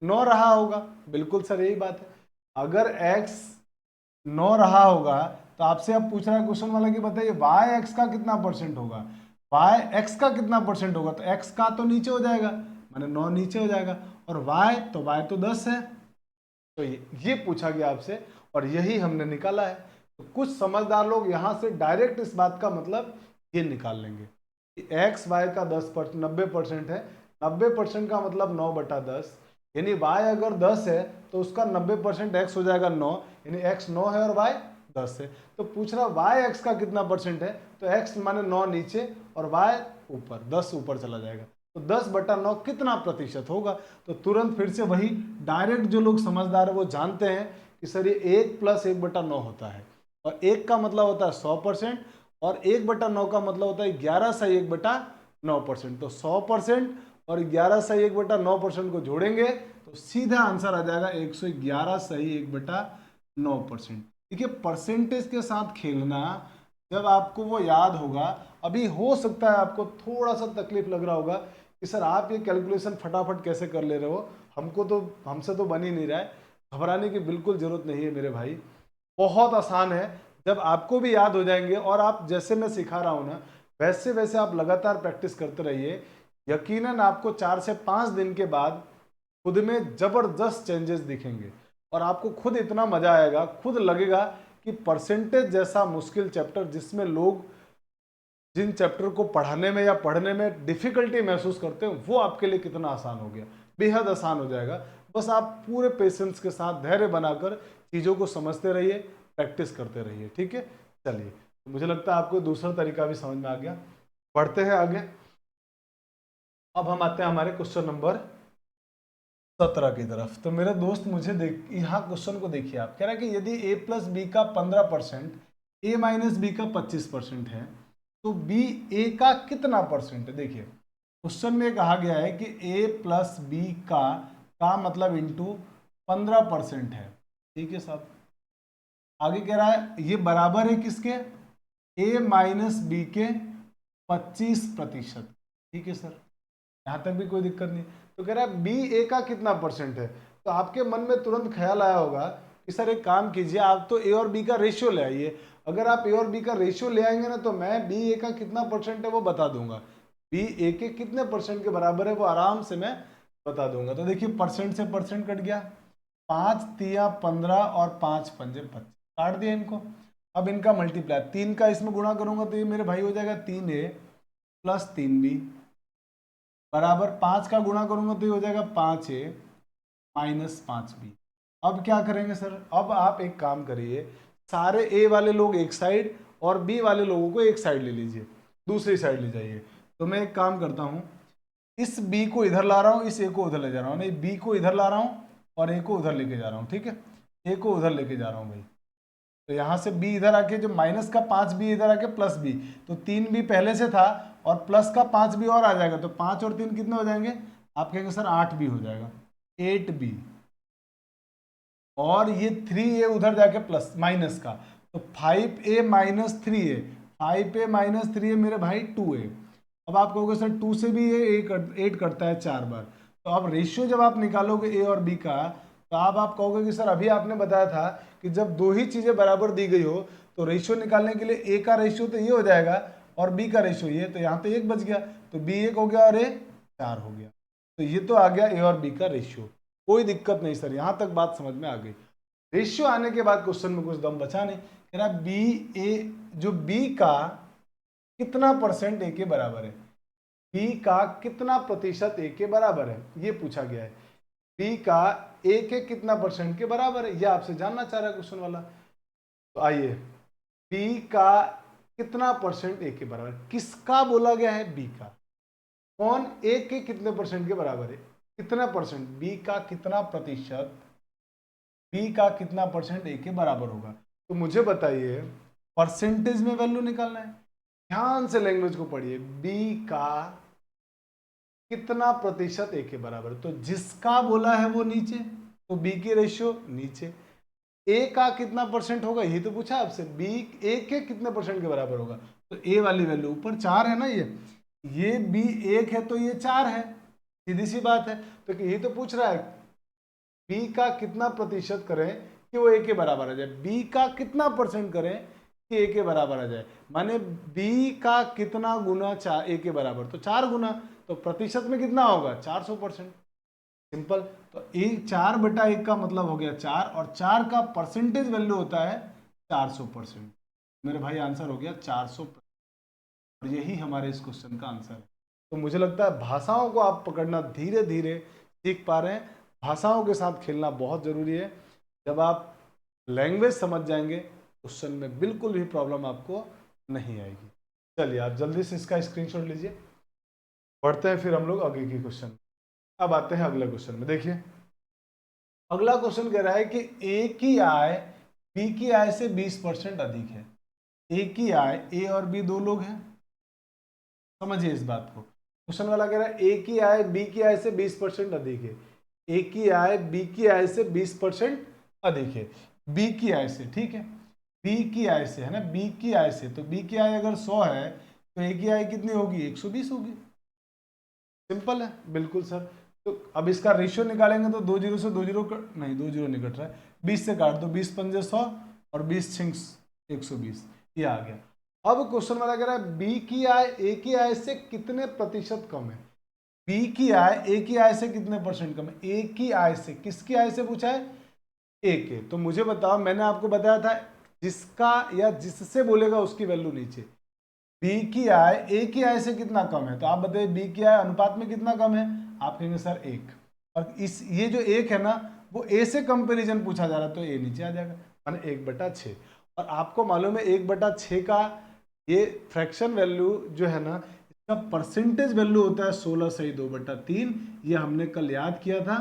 9 रहा होगा। बिल्कुल सर यही बात है, अगर x 9 रहा होगा तो आपसे अब पूछ रहा है क्वेश्चन वाला कि बताइए y x का कितना परसेंट होगा, y x का कितना परसेंट होगा, तो x का तो नीचे हो जाएगा, माने 9 नीचे हो जाएगा, और y तो 10 है। तो ये पूछा गया आपसे और यही हमने निकाला है। तो कुछ समझदार लोग यहां से डायरेक्ट इस बात का मतलब ये निकाल लेंगे कि एक्स वाई का 90% है, 90% का मतलब 9/10, यानी y अगर 10 है तो उसका 90% x हो जाएगा 9, यानी x 9 है और y 10 है। तो पूछ रहा y x का कितना परसेंट है, तो x माने 9 नीचे और y ऊपर, 10 ऊपर चला जाएगा, तो 10/9 कितना प्रतिशत होगा। तो तुरंत फिर से वही डायरेक्ट, जो लोग समझदार है वो जानते हैं कि सर ये 1 + 1/9 होता है, और 1 का मतलब होता है 100% और 1/9 का मतलब होता है 11 से 1/9%। तो 100% और 11 से 1/9% को जोड़ेंगे तो सीधा आंसर आ जाएगा 111 सही 1/9%। देखिए परसेंटेज के साथ खेलना, जब आपको वो याद होगा, अभी हो सकता है आपको थोड़ा सा तकलीफ लग रहा होगा कि सर आप ये कैलकुलेशन फटाफट कैसे कर ले रहे हो, हमसे तो बन ही नहीं रहा है। घबराने की बिल्कुल जरूरत नहीं है मेरे भाई, बहुत आसान है। जब आपको भी याद हो जाएंगे और आप जैसे मैं सिखा रहा हूं ना वैसे वैसे आप लगातार प्रैक्टिस करते रहिए, यकीनन आपको 4 से 5 दिन के बाद खुद में जबरदस्त चेंजेस दिखेंगे और आपको खुद इतना मजा आएगा, खुद लगेगा कि परसेंटेज जैसा मुश्किल चैप्टर, जिसमें लोग जिन चैप्टर को पढ़ाने में या पढ़ने में डिफिकल्टी महसूस करते हैं, वो आपके लिए कितना आसान हो गया, बेहद आसान हो जाएगा। बस आप पूरे पेशेंस के साथ धैर्य बनाकर चीज़ों को समझते रहिए, प्रैक्टिस करते रहिए, ठीक है। चलिए, तो मुझे लगता है आपको दूसरा तरीका भी समझ में आ गया। बढ़ते हैं आगे। अब हम आते हैं हमारे क्वेश्चन नंबर 17 की तरफ। तो मेरे दोस्त मुझे यहाँ क्वेश्चन को देखिए, आप कह रहे हैं कि यदि a + b का 15%, a - b का 25% है, तो b a का कितना परसेंट है। देखिए क्वेश्चन में कहा गया है कि a + b का मतलब इंटू 15% है, ठीक है साहब। आगे कह रहा है ये बराबर है किसके, a - b के 25%, ठीक है सर, यहां तक भी कोई दिक्कत नहीं। तो कह रहा है बी ए का कितना परसेंट है, तो आपके मन में तुरंत ख्याल आया होगा कि सर एक काम कीजिए, आप तो ए और बी का रेशियो ले आइए। अगर आप ए और बी का रेशियो ले आएंगे ना तो मैं बी ए का कितना परसेंट है वो बता दूंगा, बी ए के कितने परसेंट के बराबर है वो आराम से मैं बता दूंगा। तो देखिए परसेंट से परसेंट कट गया, 5 तिया 15 और 5 पंजे 25, काट दिया इनको। अब इनका मल्टीप्लाई 3 का इसमें गुणा करूंगा तो ये मेरे भाई हो जाएगा 3a + 3b बराबर 5 का गुणा करूंगा तो ये हो जाएगा 5a - 5b। अब क्या करेंगे सर, अब आप एक काम करिए, सारे ए वाले लोग एक साइड और बी वाले लोगों को एक साइड ले लीजिए, दूसरी साइड ले जाइए। तो मैं एक काम करता हूं, इस बी को इधर ला रहा हूं, इस ए को उधर ले जा रहा हूं, नहीं बी को इधर ला रहा हूं और ए को उधर लेके जा रहा हूं, ठीक है, ए को उधर लेके जा रहा हूं भाई। तो यहां से b इधर आके जो माइनस का 5b इधर आके प्लस b, तो 3b पहले से था और प्लस का 5b और आ जाएगा, तो 5 और 3 कितने हो जाएंगे, आप कहेंगे सर 8b हो जाएगा। 8b, और ये 3a उधर जाके प्लस माइनस का, तो 5a minus 3a, 5a minus 3a मेरे भाई 2a। अब आप कहोगे सर 2 से भी ये 8 कटता है 4 बार, तो अब रेशियो जब आप निकालोगे a और b का, तो आप कहोगे कि सर अभी आपने बताया था कि जब दो ही चीजें बराबर दी गई हो तो रेशियो निकालने के लिए a का रेशियो तो ये हो जाएगा और b का रेशियो ये, तो यहाँ तो 1 बच गया, तो b 1 हो गया और a 4 हो गया, तो ये तो आ गया a और b का रेशियो। कोई दिक्कत नहीं सर, यहां तक बात समझ में आ गई। रेशियो आने के बाद क्वेश्चन में कुछ दम बचा नहीं, कह रहा बी ए, जो बी का कितना परसेंट ए के बराबर है, बी का कितना प्रतिशत ए के बराबर है, ये पूछा गया है। बी का ए के कितना परसेंट के बराबर है, ये आपसे जानना चाह रहा है क्वेश्चन वाला। तो आइए, बी का कितना परसेंट ए के बराबर, किसका बोला गया है, बी का। कौन ए के कितने परसेंट के बराबर है, कितना परसेंट, बी का कितना प्रतिशत, बी का कितना परसेंट ए के बराबर होगा। तो मुझे बताइए, परसेंटेज में वैल्यू निकालना है, ध्यान से लैंग्वेज को पढ़िए, बी का कितना प्रतिशत ए के बराबर, तो जिसका बोला है वो नीचे, तो बी की रेशियो नीचे, ए का कितना परसेंट होगा यही तो पूछा आपसे, बी ए के कितने परसेंट के बराबर होगा, तो ए वाली वैल्यू ऊपर 4 है ना, ये बी 1 है तो ये 4 है, सीधी सी बात है। तो यही तो पूछ रहा है, बी का कितना प्रतिशत करें कि वो ए के बराबर आ जाए, बी का कितना परसेंट करें कि ए के बराबर आ जाए, माने बी का कितना गुना ए के बराबर, तो 4 गुना, तो प्रतिशत में कितना होगा 400%, सिंपल। तो 4/1 का मतलब हो गया 4, और 4 का परसेंटेज वैल्यू होता है 400%। मेरे भाई आंसर हो गया 400%, और यही हमारे इस क्वेश्चन का आंसर है। तो मुझे लगता है भाषाओं को आप पकड़ना धीरे धीरे सीख पा रहे हैं, भाषाओं के साथ खेलना बहुत जरूरी है। जब आप लैंग्वेज समझ जाएंगे क्वेश्चन में बिल्कुल भी प्रॉब्लम आपको नहीं आएगी। चलिए आप जल्दी से इसका स्क्रीनशॉट लीजिए, पढ़ते हैं फिर हम लोग आगे की क्वेश्चन। अब आते हैं अगले क्वेश्चन में। देखिए अगला क्वेश्चन कह रहा है कि ए की आय बी की आय से 20% अधिक है। ए की आय, ए और बी दो लोग हैं, समझिए इस बात को। क्वेश्चन वाला कह रहा है ए की आय बी की आय से 20% अधिक है, ए की आय बी की आय से 20% अधिक है, बी की आय से, ठीक है, बी की आय से है ना, बी की आय से, तो बी की आय अगर 100 है तो ए की आय कितनी होगी 120 होगी, सिंपल है बिल्कुल सर। तो अब इसका रेशियो निकालेंगे तो 2 जीरो से 2 जीरो नहीं, 2 जीरो नहीं कट रहा है, 20 से काट दो, 20 पंजे 100 और 20 छिंक्स 120, ये आ गया। अब क्वेश्चन वाला कह रहा है बी की आय ए की आय से कितने प्रतिशत कम है, बी की आय ए की आय से कितने परसेंट कम है, ए की आय से, किसकी आय से पूछा है, ए के। तो मुझे बताओ, मैंने आपको बताया था जिसका या जिससे बोलेगा उसकी वैल्यू नीचे, बी की आय ए की आय से कितना कम है, तो आप बताइए बी की आय अनुपात में कितना कम है, आप कहेंगे सर 1, और इस ये जो 1 है ना वो ए से कंपेरिजन पूछा जा रहा है, तो ए नीचे आ जाएगा, माने 1/6। और आपको मालूम है 1/6 का ये फ्रैक्शन वैल्यू जो है ना, इसका परसेंटेज वैल्यू होता है 16 सही 2/3, ये हमने कल याद किया था।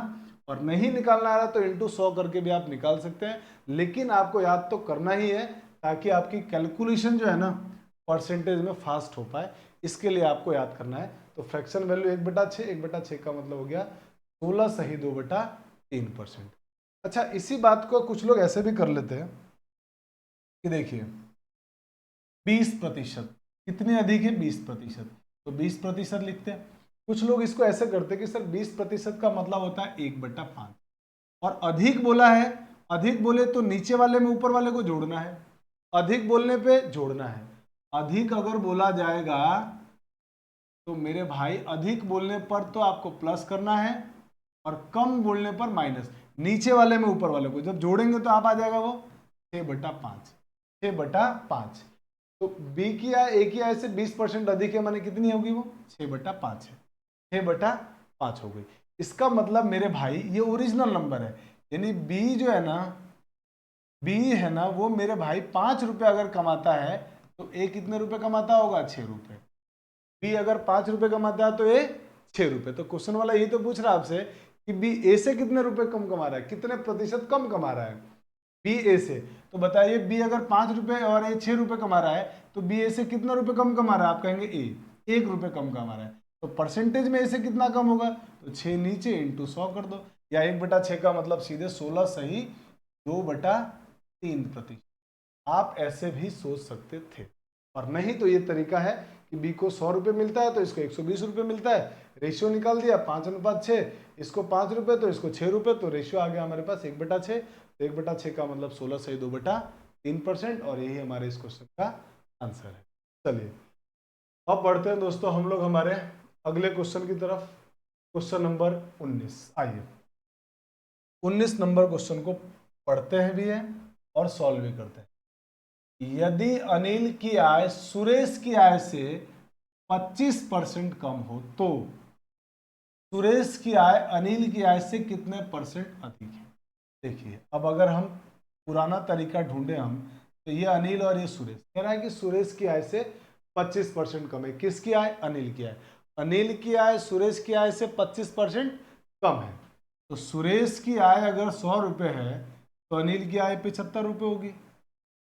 और नहीं निकालना आ रहा तो इंटू 100 करके भी आप निकाल सकते हैं, लेकिन आपको याद तो करना ही है ताकि आपकी कैलकुलेशन जो है ना परसेंटेज में फास्ट हो पाए, इसके लिए आपको याद करना है। तो फ्रैक्शन वैल्यू 1/6, 1/6 का मतलब हो गया 16 सही 2/3%। अच्छा, इसी बात को कुछ लोग ऐसे भी कर लेते हैं कि देखिए 20% कितने अधिक है, 20%, तो 20% लिखते हैं। कुछ लोग इसको ऐसे करते हैं कि सर 20% का मतलब होता है 1/5, और अधिक बोला है, अधिक बोले तो नीचे वाले में ऊपर वाले को जोड़ना है, अधिक बोलने पे जोड़ना है। अधिक अगर बोला जाएगा तो मेरे भाई अधिक बोलने पर तो आपको प्लस करना है और कम बोलने पर माइनस, नीचे वाले में ऊपर वाले को जब जोड़ेंगे तो आप आ जाएगा वो 6/5, 6/5। तो बी की आय ए की आय से 20% अधिक है, माने कितनी होगी वो 6/5 है, 6/5 हो गई। इसका मतलब मेरे भाई ये ओरिजिनल नंबर है, यानी बी जो है ना, बी है ना वो मेरे भाई 5 रुपए अगर कमाता है तो ए कितने रुपए कमाता होगा 6 रुपए। बी अगर 5 रुपए कमाता है तो ए 6 रुपए। तो क्वेश्चन वाला यही तो पूछ रहा है आपसे कि बी ए से कितने रुपए कम कमा रहा है, कितने प्रतिशत कम कमा रहा है बी ए से। तो बताइए बी अगर 5 रुपए और ए 6 रुपए कमा रहा है तो बी ए से कितना रुपए कम कमा रहा है, आप कहेंगे ए 1 रुपए कम कमा रहा है। तो परसेंटेज में ए से कितना कम होगा, तो 6 नीचे इंटू 100 कर दो, या 1/6 का मतलब सीधे 16 सही 2/3%। आप ऐसे भी सोच सकते थे, और नहीं तो ये तरीका है कि बी को 100 रुपये मिलता है तो इसको 120 रुपये मिलता है, रेशियो निकाल दिया 5:6, इसको 5 रुपये तो इसको 6 रुपये, तो रेशियो आ गया हमारे पास 1/6। तो 1/6 का मतलब 16 सही 2/3%, और यही हमारे इस क्वेश्चन का आंसर है। चलिए अब बढ़ते हैं दोस्तों हम लोग हमारे अगले क्वेश्चन की तरफ। Question number 19। आइए 19 नंबर क्वेश्चन को पढ़ते हैं भी है और सॉल्व भी करते हैं। यदि अनिल की आय सुरेश की आय से 25% कम हो तो सुरेश की आय अनिल की आय से कितने परसेंट अधिक है। देखिए अब अगर हम पुराना तरीका ढूंढे हम, तो ये अनिल और ये सुरेश, कह रहा है कि सुरेश की आय से 25% कम है। किसकी आय? अनिल की आय। अनिल की आय सुरेश की आय से 25% कम है, तो सुरेश की आय अगर 100 रुपये है तो अनिल की आय 75 रुपये होगी।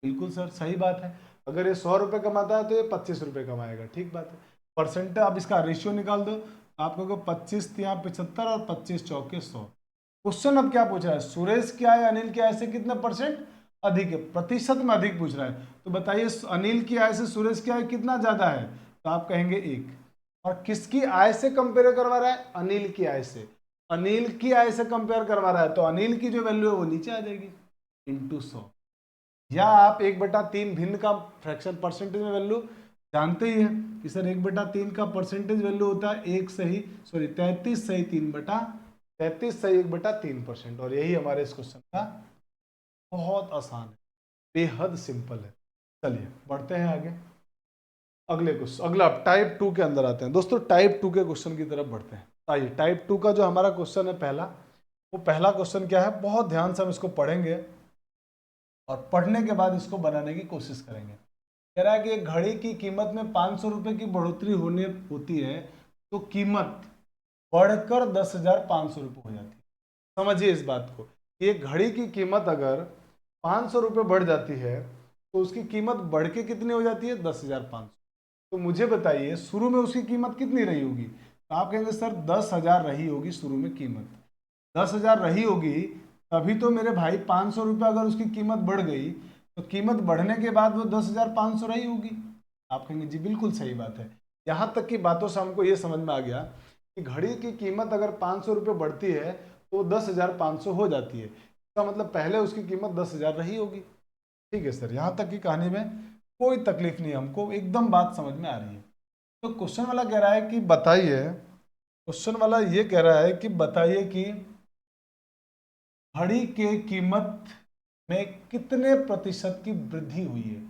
बिल्कुल सर सही बात है, अगर ये 100 रुपये कमाता है तो ये 25 रुपये कमाएगा, ठीक बात है। परसेंट अब इसका रेशियो निकाल दो, आप कहोगे 25 × 75 और 25 चौके 100। क्वेश्चन अब क्या पूछ रहा है? सुरेश की आय अनिल की आय से कितने परसेंट अधिक है, प्रतिशत में अधिक पूछ रहा है। तो बताइए अनिल की आय से सुरेश की आय कितना ज्यादा है, तो आप कहेंगे 1। और किसकी आय से कंपेयर करवा रहा है? अनिल की आय से। अनिल की आय से कंपेयर करवा रहा है तो अनिल की जो वैल्यू है वो नीचे आ जाएगी इंटू 100। या आप 1/3 भिन्न का फ्रैक्शन परसेंटेज में वैल्यू जानते ही हैं कि सर 1/3 का परसेंटेज वैल्यू होता है 33 सही 1/3%, और यही हमारे इस क्वेश्चन का बहुत आसान है, बेहद सिंपल है। चलिए बढ़ते हैं आगे। अगले क्वेश्चन, अगला टाइप 2 के अंदर आते हैं दोस्तों। टाइप 2 के क्वेश्चन की तरफ बढ़ते हैं। आइए टाइप 2 का जो हमारा क्वेश्चन है पहला, वो पहला क्वेश्चन क्या है, बहुत ध्यान से हम इसको पढ़ेंगे और पढ़ने के बाद इसको बनाने की कोशिश करेंगे। कह रहा है कि एक घड़ी की कीमत में 500 रुपये की बढ़ोतरी होती है तो कीमत बढ़कर 10,500 रुपये हो जाती है। समझिए इस बात को, एक घड़ी की कीमत अगर 500 रुपये बढ़ जाती है तो उसकी कीमत बढ़ के कितनी हो जाती है? 10,500। तो मुझे बताइए शुरू में उसकी कीमत कितनी रही होगी? तो आप कहेंगे सर 10,000 रही होगी शुरू में कीमत, 10,000 रही होगी, तभी तो मेरे भाई 500 रुपये अगर उसकी कीमत बढ़ गई तो कीमत बढ़ने के बाद वो 10,500 रही होगी। आप कहेंगे जी बिल्कुल सही बात है। यहाँ तक की बातों से हमको ये समझ में आ गया कि घड़ी की कीमत अगर 500 रुपये बढ़ती है तो 10,500 हो जाती है, इसका मतलब पहले उसकी कीमत 10,000 रही होगी। ठीक है सर, यहाँ तक की कहानी में कोई तकलीफ नहीं, हमको एकदम बात समझ में आ रही है। तो क्वेश्चन वाला कह रहा है कि बताइए, क्वेश्चन वाला ये कह रहा है कि बताइए कि घड़ी के कीमत में कितने प्रतिशत की वृद्धि हुई है।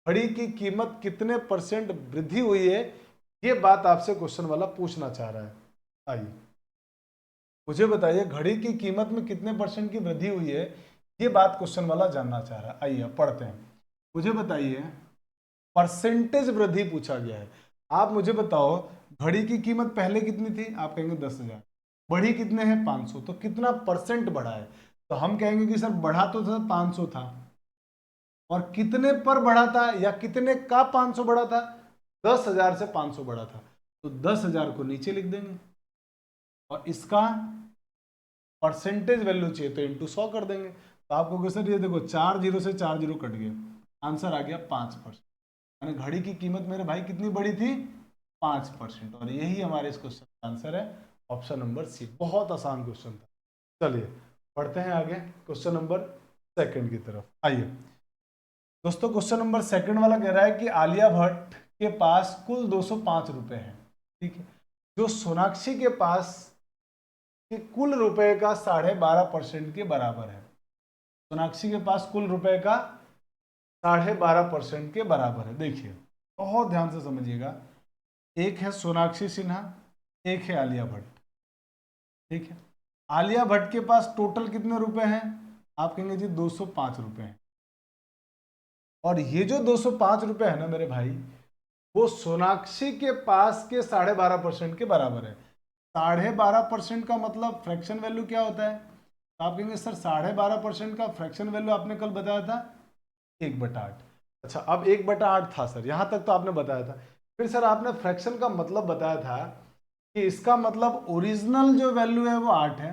घड़ी की कीमत कितने परसेंट वृद्धि हुई है, ये बात आपसे क्वेश्चन वाला पूछना चाह रहा है। आइए मुझे बताइए घड़ी की कीमत में कितने परसेंट की वृद्धि हुई है, ये बात क्वेश्चन वाला जानना चाह रहा है। आइए पढ़ते हैं। मुझे बताइए परसेंटेज वृद्धि पूछा गया है। आप मुझे बताओ घड़ी की कीमत पहले कितनी थी? आप कहेंगे 10,000, बढ़ी कितने हैं? 500, तो कितना परसेंट बढ़ा है? तो हम कहेंगे कि सर बढ़ा तो था 500 था, और कितने पर बढ़ा था या कितने का 500 बढ़ा था? 10,000 से 500 बढ़ा था, तो 10,000 को नीचे लिख देंगे और इसका परसेंटेज वैल्यू चाहिए तो इंटू 100 कर देंगे। तो आपको सर ये देखो 4 जीरो से 4 जीरो कट गए, आंसर आ गया 5%। यानी घड़ी की कीमत मेरे भाई कितनी बढ़ी थी? 5%, और यही हमारे इस क्वेश्चन का आंसर है ऑप्शन नंबर सी। बहुत आसान क्वेश्चन था। चलिए बढ़ते हैं आगे क्वेश्चन नंबर सेकंड की तरफ। आइए दोस्तों क्वेश्चन नंबर सेकंड वाला कह रहा है कि आलिया भट्ट के पास कुल 205 रुपए हैं, ठीक है, जो सोनाक्षी के पास के कुल रुपए का 12.5% के बराबर है। सोनाक्षी के पास कुल रुपए का 12.5% के बराबर है। देखिए बहुत ध्यान से समझिएगा, एक है सोनाक्षी सिन्हा, एक है आलिया भट्ट, ठीक है। आलिया भट्ट के पास टोटल कितने रुपए हैं? आप कहेंगे जी 205 रुपए हैं, और ये जो 205 रुपए है ना मेरे भाई, वो सोनाक्षी के पास के 12.5% के बराबर है। 12.5% का मतलब फ्रैक्शन वैल्यू क्या होता है? तो आप कहेंगे सर 12.5% का फ्रैक्शन वैल्यू आपने कल बताया था 1/8। अच्छा अब 1/8 था सर, यहां तक तो आपने बताया था। फिर सर आपने फ्रैक्शन का मतलब बताया था कि इसका मतलब ओरिजिनल जो वैल्यू है वो 8 है,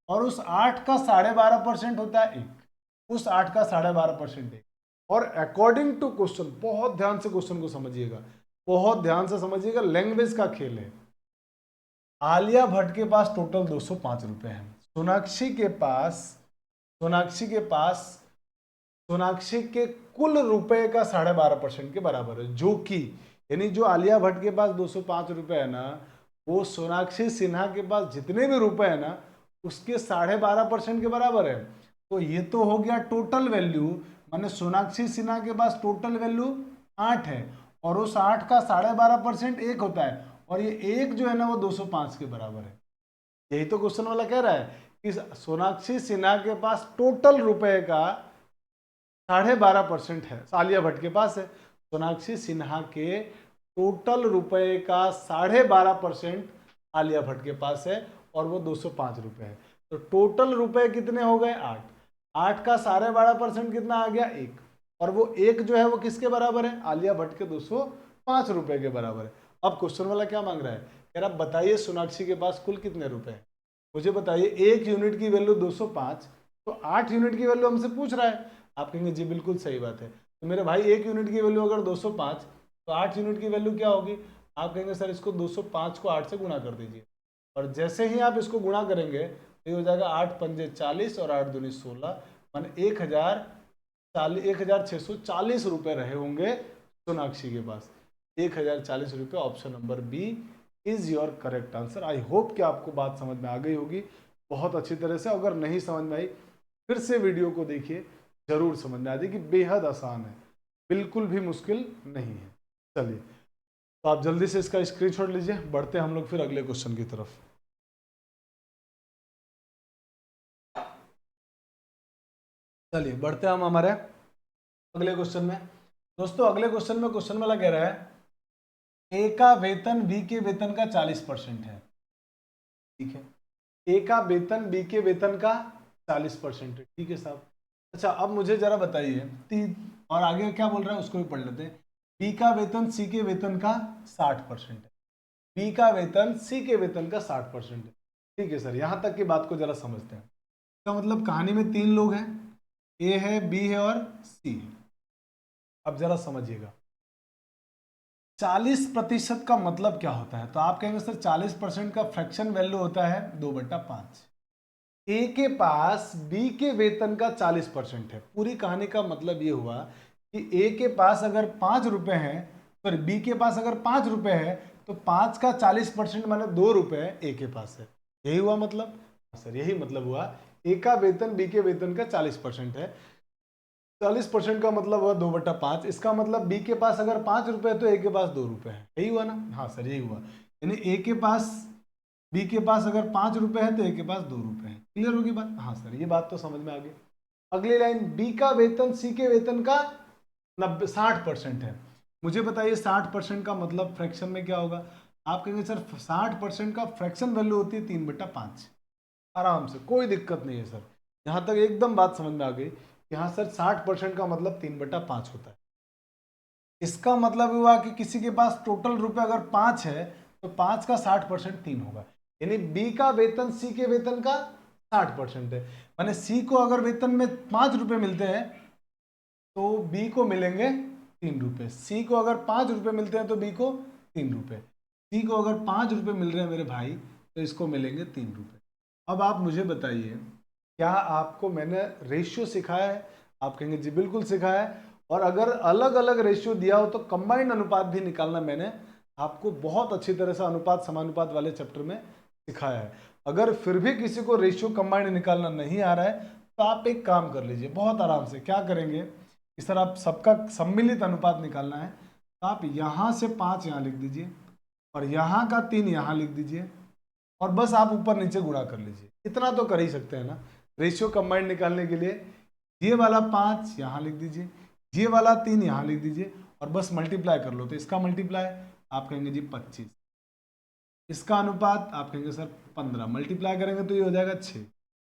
और उस 8 का 12.5% होता है 1, उस 8 का 12.5% 1। और अकॉर्डिंग टू क्वेश्चन, बहुत ध्यान से क्वेश्चन को समझिएगा, बहुत ध्यान से समझिएगा, लैंग्वेज का खेल है। आलिया भट्ट के पास टोटल 205 रुपए हैं, सोनाक्षी के पास, सोनाक्षी के कुल रुपए का 12.5% के बराबर है, जो कि यानी जो आलिया भट्ट के पास 205 रुपए है ना, वो सोनाक्षी सिन्हा के पास जितने भी रुपए है ना, उसके 12.5% के बराबर है। तो ये तो हो गया टोटल वैल्यू, माने सोनाक्षी सिन्हा के पास टोटल वैल्यू 8 है, और उस 8 का 12.5% 1 होता है, और ये 1 जो है ना वो 205 के बराबर है। यही तो क्वेश्चन वाला कह रहा है कि सोनाक्षी सिन्हा के पास टोटल रुपए का 12.5% है, आलिया भट्ट के पास है। सोनाक्षी सिन्हा के टोटल रुपए का 12.5% आलिया भट्ट के पास है, और वो 205 रुपए है। तो टोटल रुपए कितने हो गए 8, 8 का 12.5% कितना आ गया 1, और वो 1 जो है वो किसके बराबर है, आलिया भट्ट के 205 रुपए के बराबर है। अब क्वेश्चन वाला क्या मांग रहा है, कह रहा बताइए सोनाक्षी के पास कुल कितने रुपए हैं। मुझे बताइए, 1 यूनिट की वैल्यू 205, तो 8 यूनिट की वैल्यू हमसे पूछ रहा है। आप कहेंगे जी बिल्कुल सही बात है, तो मेरे भाई 1 यूनिट की वैल्यू अगर 205, तो 8 यूनिट की वैल्यू क्या होगी। आप कहेंगे सर इसको 205 को 8 से गुणा कर दीजिए, और जैसे ही आप इसको गुणा करेंगे तो ये हो जाएगा 8 पंजे 40 और 8 दूनी 16, मान 1640 रुपए रहे होंगे सोनाक्षी के पास। 1040 रुपये, option number B is your correct answer. I hope कि आपको बात समझ में आ गई होगी बहुत अच्छी तरह से। अगर नहीं समझ में आई फिर से वीडियो को देखिए, जरूर समझ में आ जाएगी। बेहद आसान है, बिल्कुल भी मुश्किल नहीं है। चलिए, तो आप जल्दी से इसका स्क्रीनशॉट लीजिए, बढ़ते हैं हम लोग फिर अगले क्वेश्चन की तरफ। चलिए बढ़ते हैं हम हमारे अगले क्वेश्चन में। दोस्तों अगले क्वेश्चन में क्वेश्चन वाला कह रहा है ए का वेतन बी के वेतन का 40% है, ठीक है। ए का वेतन बी के वेतन का 40% है, ठीक है साहब। अच्छा अब मुझे जरा बताइए तीन, और आगे क्या बोल रहा है उसको भी पढ़ लेते हैं। बी का वेतन सी के वेतन का 60% है, बी का वेतन सी के वेतन का 60% है, ठीक है सर। यहां तक की बात को जरा समझते हैं। इसका मतलब कहानी में 3 लोग हैं, ए है, बी है और सी है। अब जरा समझिएगा 40% का मतलब क्या होता है। तो आप कहेंगे सर 40% का फ्रैक्शन वैल्यू होता है 2/5। ए के पास बी के वेतन का 40% है। पूरी कहानी का मतलब ये हुआ कि ए के पास अगर 5 रुपए हैं, सॉरी बी के पास अगर 5 रुपए है, तो 5 का 40% माने 2 रुपए ए के पास है। यही हुआ मतलब, सर यही मतलब हुआ। ए का वेतन बी के वेतन का 40% है, 40% का मतलब हुआ 2/5। इसका मतलब बी के पास अगर 5 रुपए है तो ए के पास 2 रुपए है। यही हुआ ना, हाँ सर यही हुआ। यानी ए के पास, बी के पास अगर 5 रुपए है तो ए के पास 2 रुपए है। क्लियर होगी बात, हाँ सर ये बात तो समझ में आ गई। अगली लाइन, बी का वेतन सी के वेतन का 60% है। मुझे बताइए 60% का मतलब फ्रैक्शन में क्या होगा। आप कहेंगे सर 60% का फ्रैक्शन वैल्यू होती है 3/5। आराम से, कोई दिक्कत नहीं है सर, यहाँ तक एकदम बात समझ में आ गई। यहाँ सर 60% का मतलब 3/5 होता है। इसका मतलब हुआ कि किसी के पास टोटल रुपए अगर 5 है तो 5 का 60% 3 होगा। यानी बी का वेतन सी के वेतन का 60% है। माने सी को अगर वेतन में 5 रुपए मिलते हैं तो बी को मिलेंगे 3 रुपए। सी को अगर 5 रुपए मिलते हैं तो बी को 3 रुपए। सी को अगर 5 रुपए मिल रहे हैं मेरे भाई तो इसको मिलेंगे 3 रुपए। अब आप मुझे बताइए, क्या आपको मैंने रेशियो सिखाया है। आप कहेंगे जी बिल्कुल सिखाया है। और अगर अलग अलग रेशियो दिया हो तो कंबाइंड अनुपात भी निकालना मैंने आपको बहुत अच्छी तरह से अनुपात समानुपात वाले चैप्टर में सिखाया है। अगर फिर भी किसी को रेशियो कंबाइंड निकालना नहीं आ रहा है तो आप एक काम कर लीजिए बहुत आराम से। क्या करेंगे कि सर आप सबका सम्मिलित अनुपात निकालना है, तो आप यहाँ से 5 यहाँ लिख दीजिए और यहाँ का 3 यहाँ लिख दीजिए, और बस आप ऊपर नीचे गुणा कर लीजिए। इतना तो कर ही सकते हैं ना रेशियो कंबाइंड निकालने के लिए। ये वाला 5 यहाँ लिख दीजिए, ये वाला 3 यहाँ लिख दीजिए, और बस मल्टीप्लाई कर लो। तो इसका मल्टीप्लाई आप कहेंगे जी 25, इसका अनुपात आप कहेंगे सर 15, मल्टीप्लाई करेंगे तो ये हो जाएगा 6।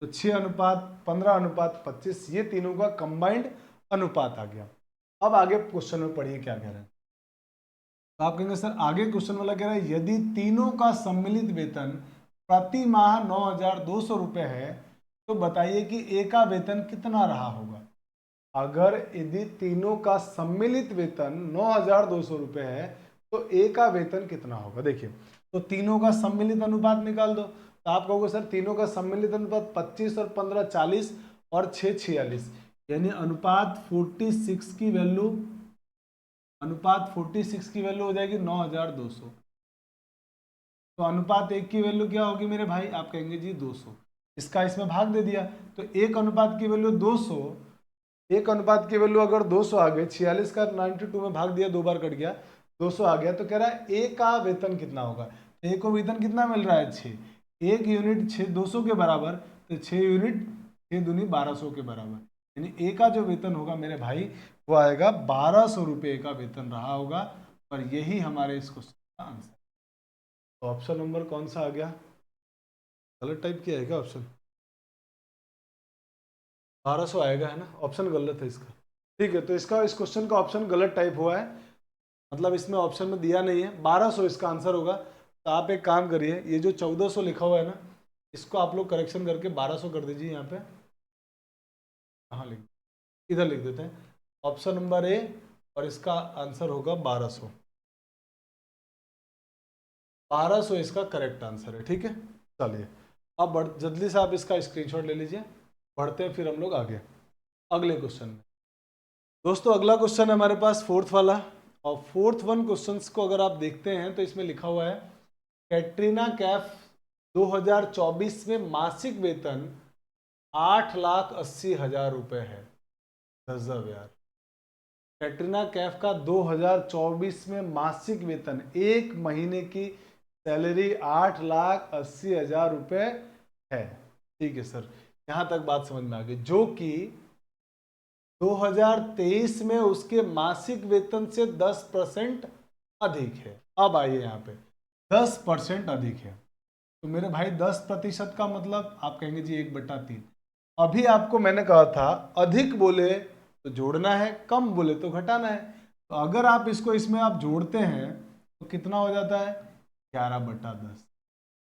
तो 6:15:25, ये तीनों का कंबाइंड अनुपात आ गया। अब आगे क्वेश्चन में पढ़िए क्या कह रहे हैं। तो आप कहेंगे सर आगे क्वेश्चन वाला कह रहा है यदि तीनों का सम्मिलित वेतन प्रति माह 9,200 रुपये है, तो बताइए कि ए का वेतन कितना रहा होगा। अगर यदि तीनों का सम्मिलित वेतन 9,200 रुपये है तो ए का वेतन कितना होगा। देखिए, तो तीनों का सम्मिलित अनुपात निकाल दो, तो आप कहोगे सर तीनों का सम्मिलित अनुपात 25 और 15 40 और 6 46, यानी अनुपात 46 की वैल्यू हो जाएगी 9,200। तो अनुपात 1 की वैल्यू क्या होगी मेरे भाई, आप कहेंगे जी 200। इसका इसमें भाग दे दिया, तो एक अनुपात की वैल्यू 200, एक अनुपात की वैल्यू अगर 200 आ गई, 46 का 92 में भाग दिया, 2 बार कट गया, 200 आ गया, तो कह रहा है ए का वेतन कितना होगा। ए को वेतन कितना मिल रहा है 6, 1 यूनिट 6 200 के बराबर, तो 6 यूनिट 6 दूनी 1200 के बराबर, यानी ए का जो वेतन होगा मेरे भाई वो आएगा 1200 रुपये का वेतन रहा होगा। और यही हमारे इस क्वेश्चन का आंसर। तो ऑप्शन नंबर कौन सा आ गया, गलत टाइप किया है क्या ऑप्शन, 1200 आएगा है ना, ऑप्शन गलत है इसका। ठीक है, तो इसका इस क्वेश्चन का ऑप्शन गलत टाइप हुआ है, मतलब इसमें ऑप्शन में दिया नहीं है, 1200 इसका आंसर होगा। तो आप एक काम करिए, ये जो 1400 लिखा हुआ है ना, इसको आप लोग करेक्शन करके 1200 कर दीजिए। यहाँ पे कहाँ लिख, इधर लिख देते हैं ऑप्शन नंबर ए, और इसका आंसर होगा 1200। 1200 इसका करेक्ट आंसर है। ठीक है, चलिए अब जल्दी से आप इसका स्क्रीनशॉट ले लीजिए, बढ़ते हैं फिर हम लोग आगे अगले क्वेश्चन में। दोस्तों अगला क्वेश्चन है हमारे पास फोर्थ वाला, और फोर्थ वन क्वेश्चंस को अगर आप देखते हैं तो इसमें लिखा हुआ है कैटरीना कैफ 2024 में मासिक वेतन 8,80,000 रुपये है। गजब यार, कैटरीना कैफ का 2024 में मासिक वेतन, एक महीने की सैलरी 8,80,000 रुपये है। ठीक है सर, यहां तक बात समझ में आ गई, जो कि 2023 में उसके मासिक वेतन से 10% अधिक है। अब आइए यहाँ पे 10% अधिक है, तो मेरे भाई 10% का मतलब आप कहेंगे जी 1/3। अभी आपको मैंने कहा था अधिक बोले तो जोड़ना है, कम बोले तो घटाना है। तो अगर आप इसको इसमें आप जोड़ते हैं तो कितना हो जाता है 11/10।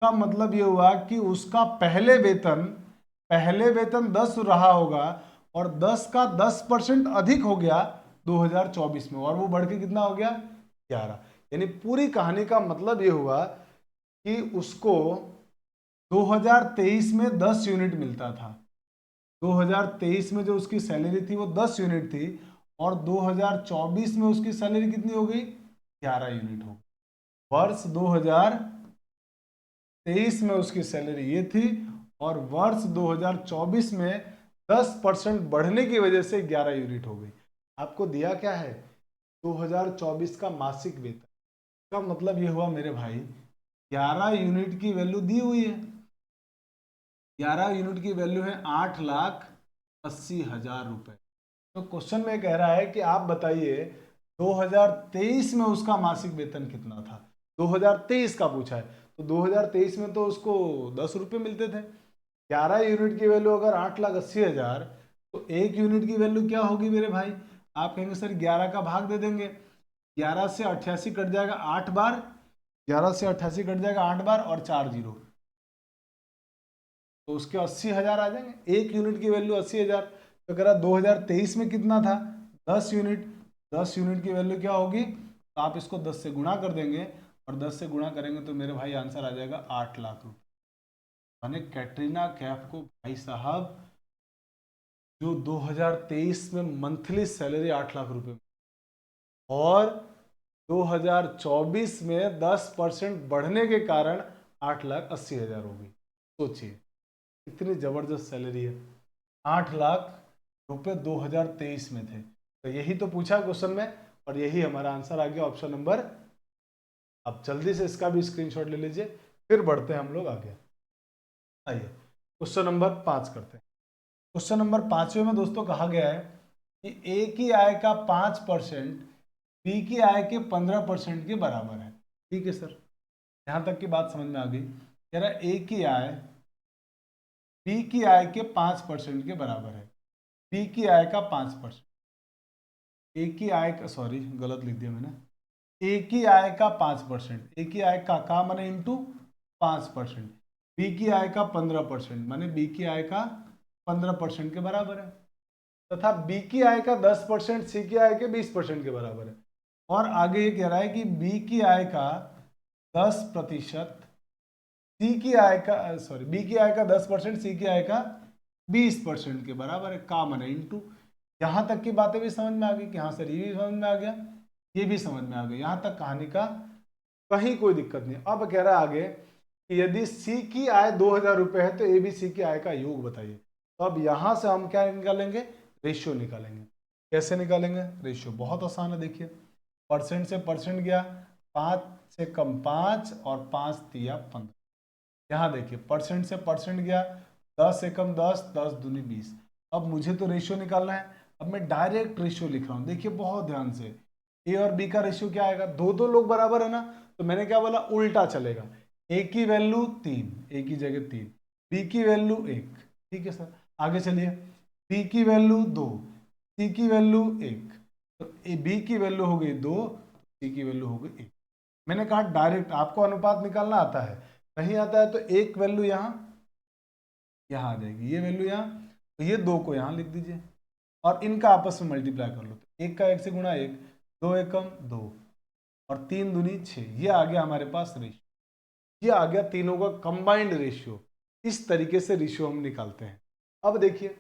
का मतलब ये हुआ कि उसका पहले वेतन 10 रहा होगा, और 10 का 10% अधिक हो गया 2024 में, और वो बढ़ के कितना हो गया 11। यानी पूरी कहानी का मतलब ये हुआ कि उसको 2023 में 10 यूनिट मिलता था। 2023 में जो उसकी सैलरी थी वो 10 यूनिट थी, और 2024 में उसकी सैलरी कितनी हो गई 11 यूनिट हो गई। वर्ष 2023 में उसकी सैलरी ये थी, और वर्ष 2024 में 10% बढ़ने की वजह से 11 यूनिट हो गई। आपको दिया क्या है 2024 का मासिक वेतन, का मतलब ये हुआ मेरे भाई 11 यूनिट की वैल्यू दी हुई है, 11 यूनिट की वैल्यू है 8,80,000 रुपए। तो क्वेश्चन में कह रहा है कि आप बताइए 2023 में उसका मासिक वेतन कितना था। 2023 का पूछा है, तो 2023 में तो उसको 10 रुपये मिलते थे। 11 यूनिट की वैल्यू अगर 8,80,000, तो एक यूनिट की वैल्यू क्या होगी मेरे भाई, आप कहेंगे सर 11 का भाग दे देंगे, 11 से 88 कट जाएगा 8 बार, 11 से 88 कट जाएगा 8 बार, और 4 जीरो, तो उसके 80,000 आ जाएंगे। एक यूनिट की वैल्यू 80,000, तो कह रहा 2023 में कितना था 10 यूनिट, 10 यूनिट की वैल्यू क्या होगी, तो आप इसको 10 से गुणा कर देंगे, और 10 से गुणा करेंगे तो मेरे भाई आंसर आ जाएगा 8 लाख रुपये। मैंने कैटरीना कैफ को भाई साहब जो 2023 में मंथली सैलरी 8 लाख रुपए, और 2024 में 10% बढ़ने के कारण 8,80,000 हो गई। सोचिए इतनी जबरदस्त सैलरी है, 8 लाख रुपए 2023 में थे। तो यही तो पूछा क्वेश्चन में, और यही हमारा आंसर आ गया ऑप्शन नंबर। अब जल्दी से इसका भी स्क्रीनशॉट ले लीजिए, फिर बढ़ते हैं हम लोग आगे। आइए क्वेश्चन नंबर 5 करते हैं। क्वेश्चन नंबर 5वें में दोस्तों कहा गया है कि ए की आय का 5% बी की आय के 15% के बराबर है। ठीक है सर, यहां तक की बात समझ में आ गई। कह रहा है ए की आय बी की आय के 5% के बराबर है, बी की आय का 5%, ए की आय का, सॉरी गलत लिख दिया मैंने, ए की आय का 5%, ए की आय का माने इंटू 5%, बी की आय का 15%, माने बी की आय का 15% के बराबर है, तथा बी की आय का 10% सी की आय के 20% के बराबर है। और आगे ये कह रहा है कि बी की आय का 10% सी की आय का बी की आय का 10% सी की आय का 20% के बराबर है, कॉमन है, इनटू। यहां तक की बातें भी समझ में आ गई कि हाँ सर, ये भी समझ में आ गया, ये भी समझ में आ गया, यहां तक कहानी का कहीं कोई दिक्कत नहीं। अब कह रहा है आगे कि यदि सी की आय 2000 रुपये है तो ए बी सी की आय का योग बताइए। तो अब यहां से हम क्या निकालेंगे, रेशियो निकालेंगे। कैसे निकालेंगे रेशियो? बहुत आसान है, देखिए परसेंट से परसेंट गया, 5 से कम 5 और 5 तिया 15। यहाँ देखिए परसेंट से परसेंट गया, 10 से कम 10, 10 दूनी 20। अब मुझे तो रेशियो निकालना है, अब मैं डायरेक्ट रेशियो लिख रहा हूँ। देखिए बहुत ध्यान से, ए और बी का रेशियो क्या आएगा, दो दो लोग बराबर है ना, तो मैंने क्या बोला, उल्टा चलेगा। ए की वैल्यू 3, ए की जगह 3, बी की वैल्यू 1, ठीक है सर। आगे चलिए, बी की वैल्यू 2, सी की वैल्यू 1, तो ए बी की वैल्यू हो गई 2, सी की वैल्यू हो गई 1। मैंने कहा डायरेक्ट आपको अनुपात निकालना आता है, नहीं आता है तो एक वैल्यू यहाँ आ जाएगी, ये वैल्यू यहाँ, तो ये 2 को यहाँ लिख दीजिए और इनका आपस में मल्टीप्लाई कर लो। तो 1 का 1 से गुणा 1, 2 एकम 2 और 3 दूनी 6, ये आ गया हमारे पास रेशियो। ये आ गया तीनों का कंबाइंड रेशियो। इस तरीके से रेशियो हम निकालते हैं। अब देखिए,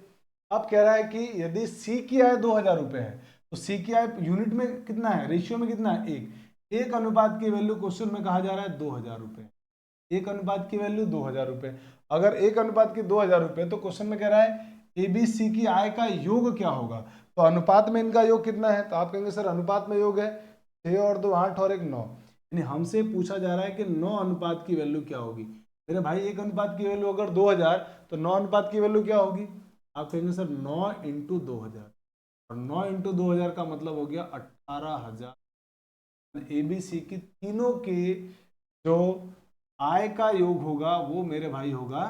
अब कह रहा है कि यदि सी की आय 2000 रुपये है तो सी की आय यूनिट में कितना है, रेशियो में कितना है, एक अनुपात की वैल्यू क्वेश्चन में कहा जा रहा है 2000 रुपये, एक अनुपात की वैल्यू 2000 रुपये। अगर एक अनुपात की 2000 रुपये तो क्वेश्चन में कह रहा है ए बी सी की आय का योग क्या होगा, तो अनुपात में इनका योग कितना है, तो आप कहेंगे सर अनुपात में योग है 6 और 2 8 और 1 9, यानी हमसे पूछा जा रहा है कि 9 अनुपात की वैल्यू क्या होगी। मेरे भाई एक अनुपात की वैल्यू अगर 2000 तो 9 अनुपात की वैल्यू क्या होगी, आप कहेंगे सर 9 इंटू 2000, और 9 इंटू 2000 का मतलब हो गया 18,000। ए बी सी की तीनों की जो आय का योग होगा वो मेरे भाई होगा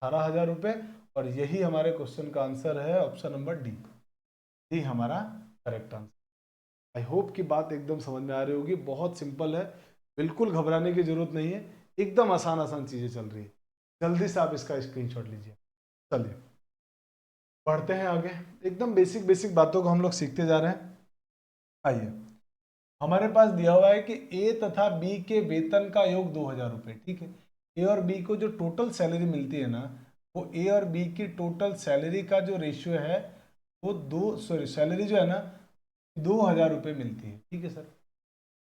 18,000 रुपये, और यही हमारे क्वेश्चन का आंसर है, ऑप्शन नंबर डी, डी हमारा करेक्ट आंसर। आई होप कि बात एकदम समझ में आ रही होगी, बहुत सिंपल है, बिल्कुल घबराने की जरूरत नहीं है, एकदम आसान आसान चीजें चल रही है। जल्दी से आप इसका स्क्रीनशॉट लीजिए। चलिए बढ़ते हैं आगे, एकदम बेसिक बेसिक बातों को हम लोग सीखते जा रहे हैं। आइए, हमारे पास दिया हुआ है कि ए तथा बी के वेतन का योग 2000 रुपये, ठीक है। ए और बी को जो टोटल सैलरी मिलती है ना, वो ए और बी की टोटल सैलरी का जो रेशियो है वो सैलरी जो है ना 2000 रुपये मिलती है, ठीक है सर।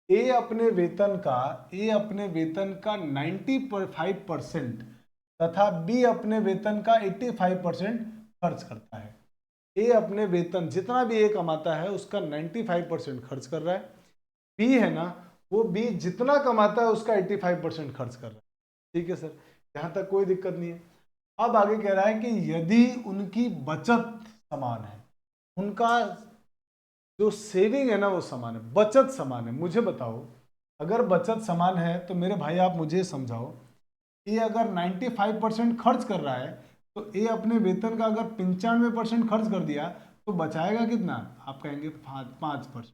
ए अपने वेतन का 95% तथा बी अपने वेतन का 85% खर्च करता है। ए अपने वेतन जितना भी ए कमाता है उसका 95% खर्च कर रहा है, बी है ना, वो बी जितना कमाता है उसका 85% खर्च कर रहा है, ठीक है सर, यहां तक कोई दिक्कत नहीं है। अब आगे कह रहा है कि यदि उनकी बचत समान है, उनका जो सेविंग है ना वो समान है, बचत समान है, मुझे बताओ अगर बचत समान है तो मेरे भाई आप मुझे समझाओ, ए अगर 95% खर्च कर रहा है तो ए अपने वेतन का अगर 95% खर्च कर दिया तो बचाएगा कितना, आप कहेंगे 5%।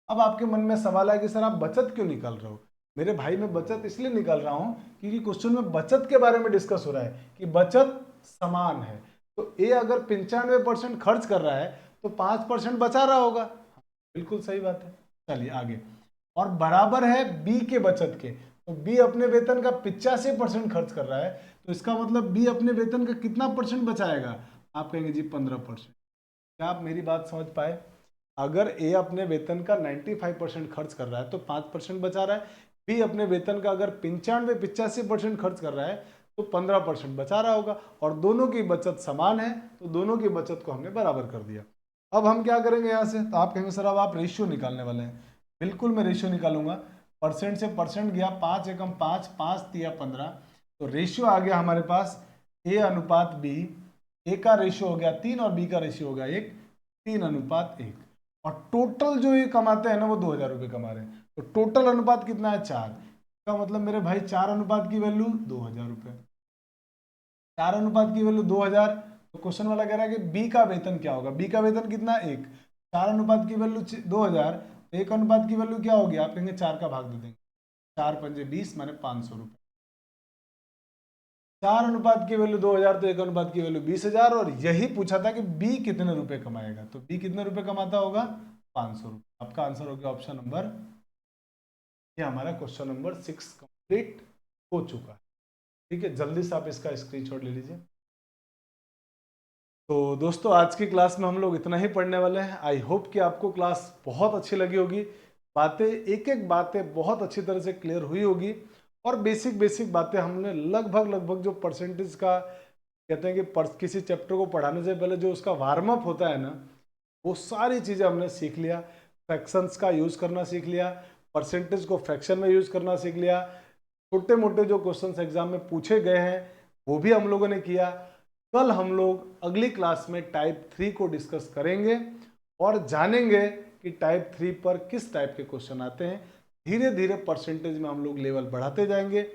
अब आपके मन में सवाल है कि सर आप बचत क्यों निकाल रहे हो, मेरे भाई मैं बचत इसलिए निकाल रहा हूं क्योंकि क्वेश्चन में बचत के बारे में डिस्कस हो रहा है कि बचत समान है, तो ए अगर 95% खर्च कर रहा है तो 5% बचा रहा होगा, बिल्कुल सही बात है। चलिए आगे, और बराबर है बी के बचत के, तो बी अपने वेतन का 85% खर्च कर रहा है, तो इसका मतलब बी अपने वेतन का कितना परसेंट बचाएगा, आप कहेंगे जी 15%। क्या आप मेरी बात समझ पाए, अगर ए अपने वेतन का 95% खर्च कर रहा है तो 5% बचा रहा है, बी अपने वेतन का अगर 85% खर्च कर रहा है तो 15% बचा रहा होगा, और दोनों की बचत समान है तो दोनों की बचत को हमने बराबर कर दिया। अब हम क्या करेंगे यहाँ से, तो आप कहेंगे सर अब आप रेशियो निकालने वाले हैं, बिल्कुल मैं रेशियो निकालूंगा। परसेंट से परसेंट गया, 5 एकम 5, 5 तिया 15, तो रेशियो आ गया हमारे पास ए अनुपात बी, ए का रेशियो हो गया 3 और बी का रेशियो हो गया 1, 3:1, और टोटल जो ये कमाते हैं ना वो 2000 रुपये कमा रहे हैं, तो टोटल अनुपात कितना है 4, का मतलब मेरे भाई 4 अनुपात की वैल्यू 2000 रुपये, 4 अनुपात की वैल्यू 2000, तो क्वेश्चन वाला कह रहा है कि बी का वेतन क्या होगा, बी का वेतन कितना 1, 4 अनुपात की वैल्यू 2000, तो 1 अनुपात की वैल्यू क्या होगी, आप कहेंगे 4 का भाग दे देंगे, 4 पंजे 20 माने 500 रुपये। 4 अनुपात की वैल्यू 2000 तो 1 अनुपात की वैल्यू 20,000, और यही पूछा था कि बी कितने रुपए कमाएगा, तो बी कितने रुपए कमाता होगा, 500 रुपए। आपका आंसर हो गया ऑप्शन नंबर, ये हमारा क्वेश्चन नंबर 6 कंप्लीट हो चुका है। ठीक है, जल्दी से आप इसका स्क्रीनशॉट ले लीजिए। तो दोस्तों आज की क्लास में हम लोग इतना ही पढ़ने वाले हैं। आई होप कि आपको क्लास बहुत अच्छी लगी होगी, बातें एक एक बातें बहुत अच्छी तरह से क्लियर हुई होगी, और बेसिक बेसिक बातें हमने लगभग जो परसेंटेज का कहते हैं कि किसी चैप्टर को पढ़ाने से पहले जो उसका वार्म अप होता है ना, वो सारी चीज़ें हमने सीख लिया। फ्रैक्शंस का यूज़ करना सीख लिया, परसेंटेज को फ्रैक्शन में यूज़ करना सीख लिया, छोटे मोटे जो क्वेश्चंस एग्जाम में पूछे गए हैं वो भी हम लोगों ने किया। कल हम लोग अगली क्लास में टाइप 3 को डिस्कस करेंगे और जानेंगे कि टाइप 3 पर किस टाइप के क्वेश्चन आते हैं। धीरे धीरे परसेंटेज में हम लोग लेवल बढ़ाते जाएंगे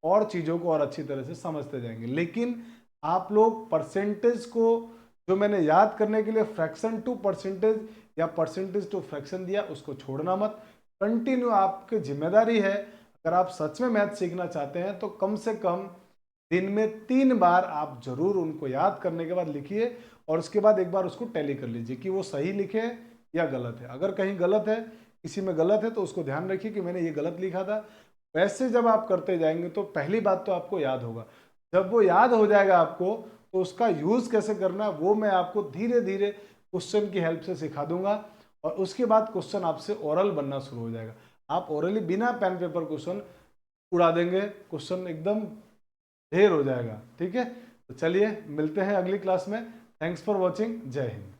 और चीज़ों को और अच्छी तरह से समझते जाएंगे। लेकिन आप लोग परसेंटेज को जो मैंने याद करने के लिए फ्रैक्शन टू परसेंटेज या परसेंटेज टू फ्रैक्शन दिया, उसको छोड़ना मत, कंटिन्यू आपकी जिम्मेदारी है। अगर आप सच में मैथ सीखना चाहते हैं तो कम से कम दिन में 3 बार आप जरूर उनको याद करने के बाद लिखिए, और उसके बाद एक बार उसको टैली कर लीजिए कि वो सही लिखे या गलत है। अगर कहीं गलत है, किसी में गलत है, तो उसको ध्यान रखिए कि मैंने ये गलत लिखा था। वैसे जब आप करते जाएंगे तो पहली बात तो आपको याद होगा, जब वो याद हो जाएगा आपको तो उसका यूज कैसे करना है वो मैं आपको धीरे धीरे क्वेश्चन की हेल्प से सिखा दूंगा, और उसके बाद क्वेश्चन आपसे ओरल बनना शुरू हो जाएगा। आप ओरली बिना पेन पेपर क्वेश्चन उड़ा देंगे, क्वेश्चन एकदम ढेर हो जाएगा। ठीक है, तो चलिए मिलते हैं अगली क्लास में। थैंक्स फॉर वॉचिंग, जय हिंद।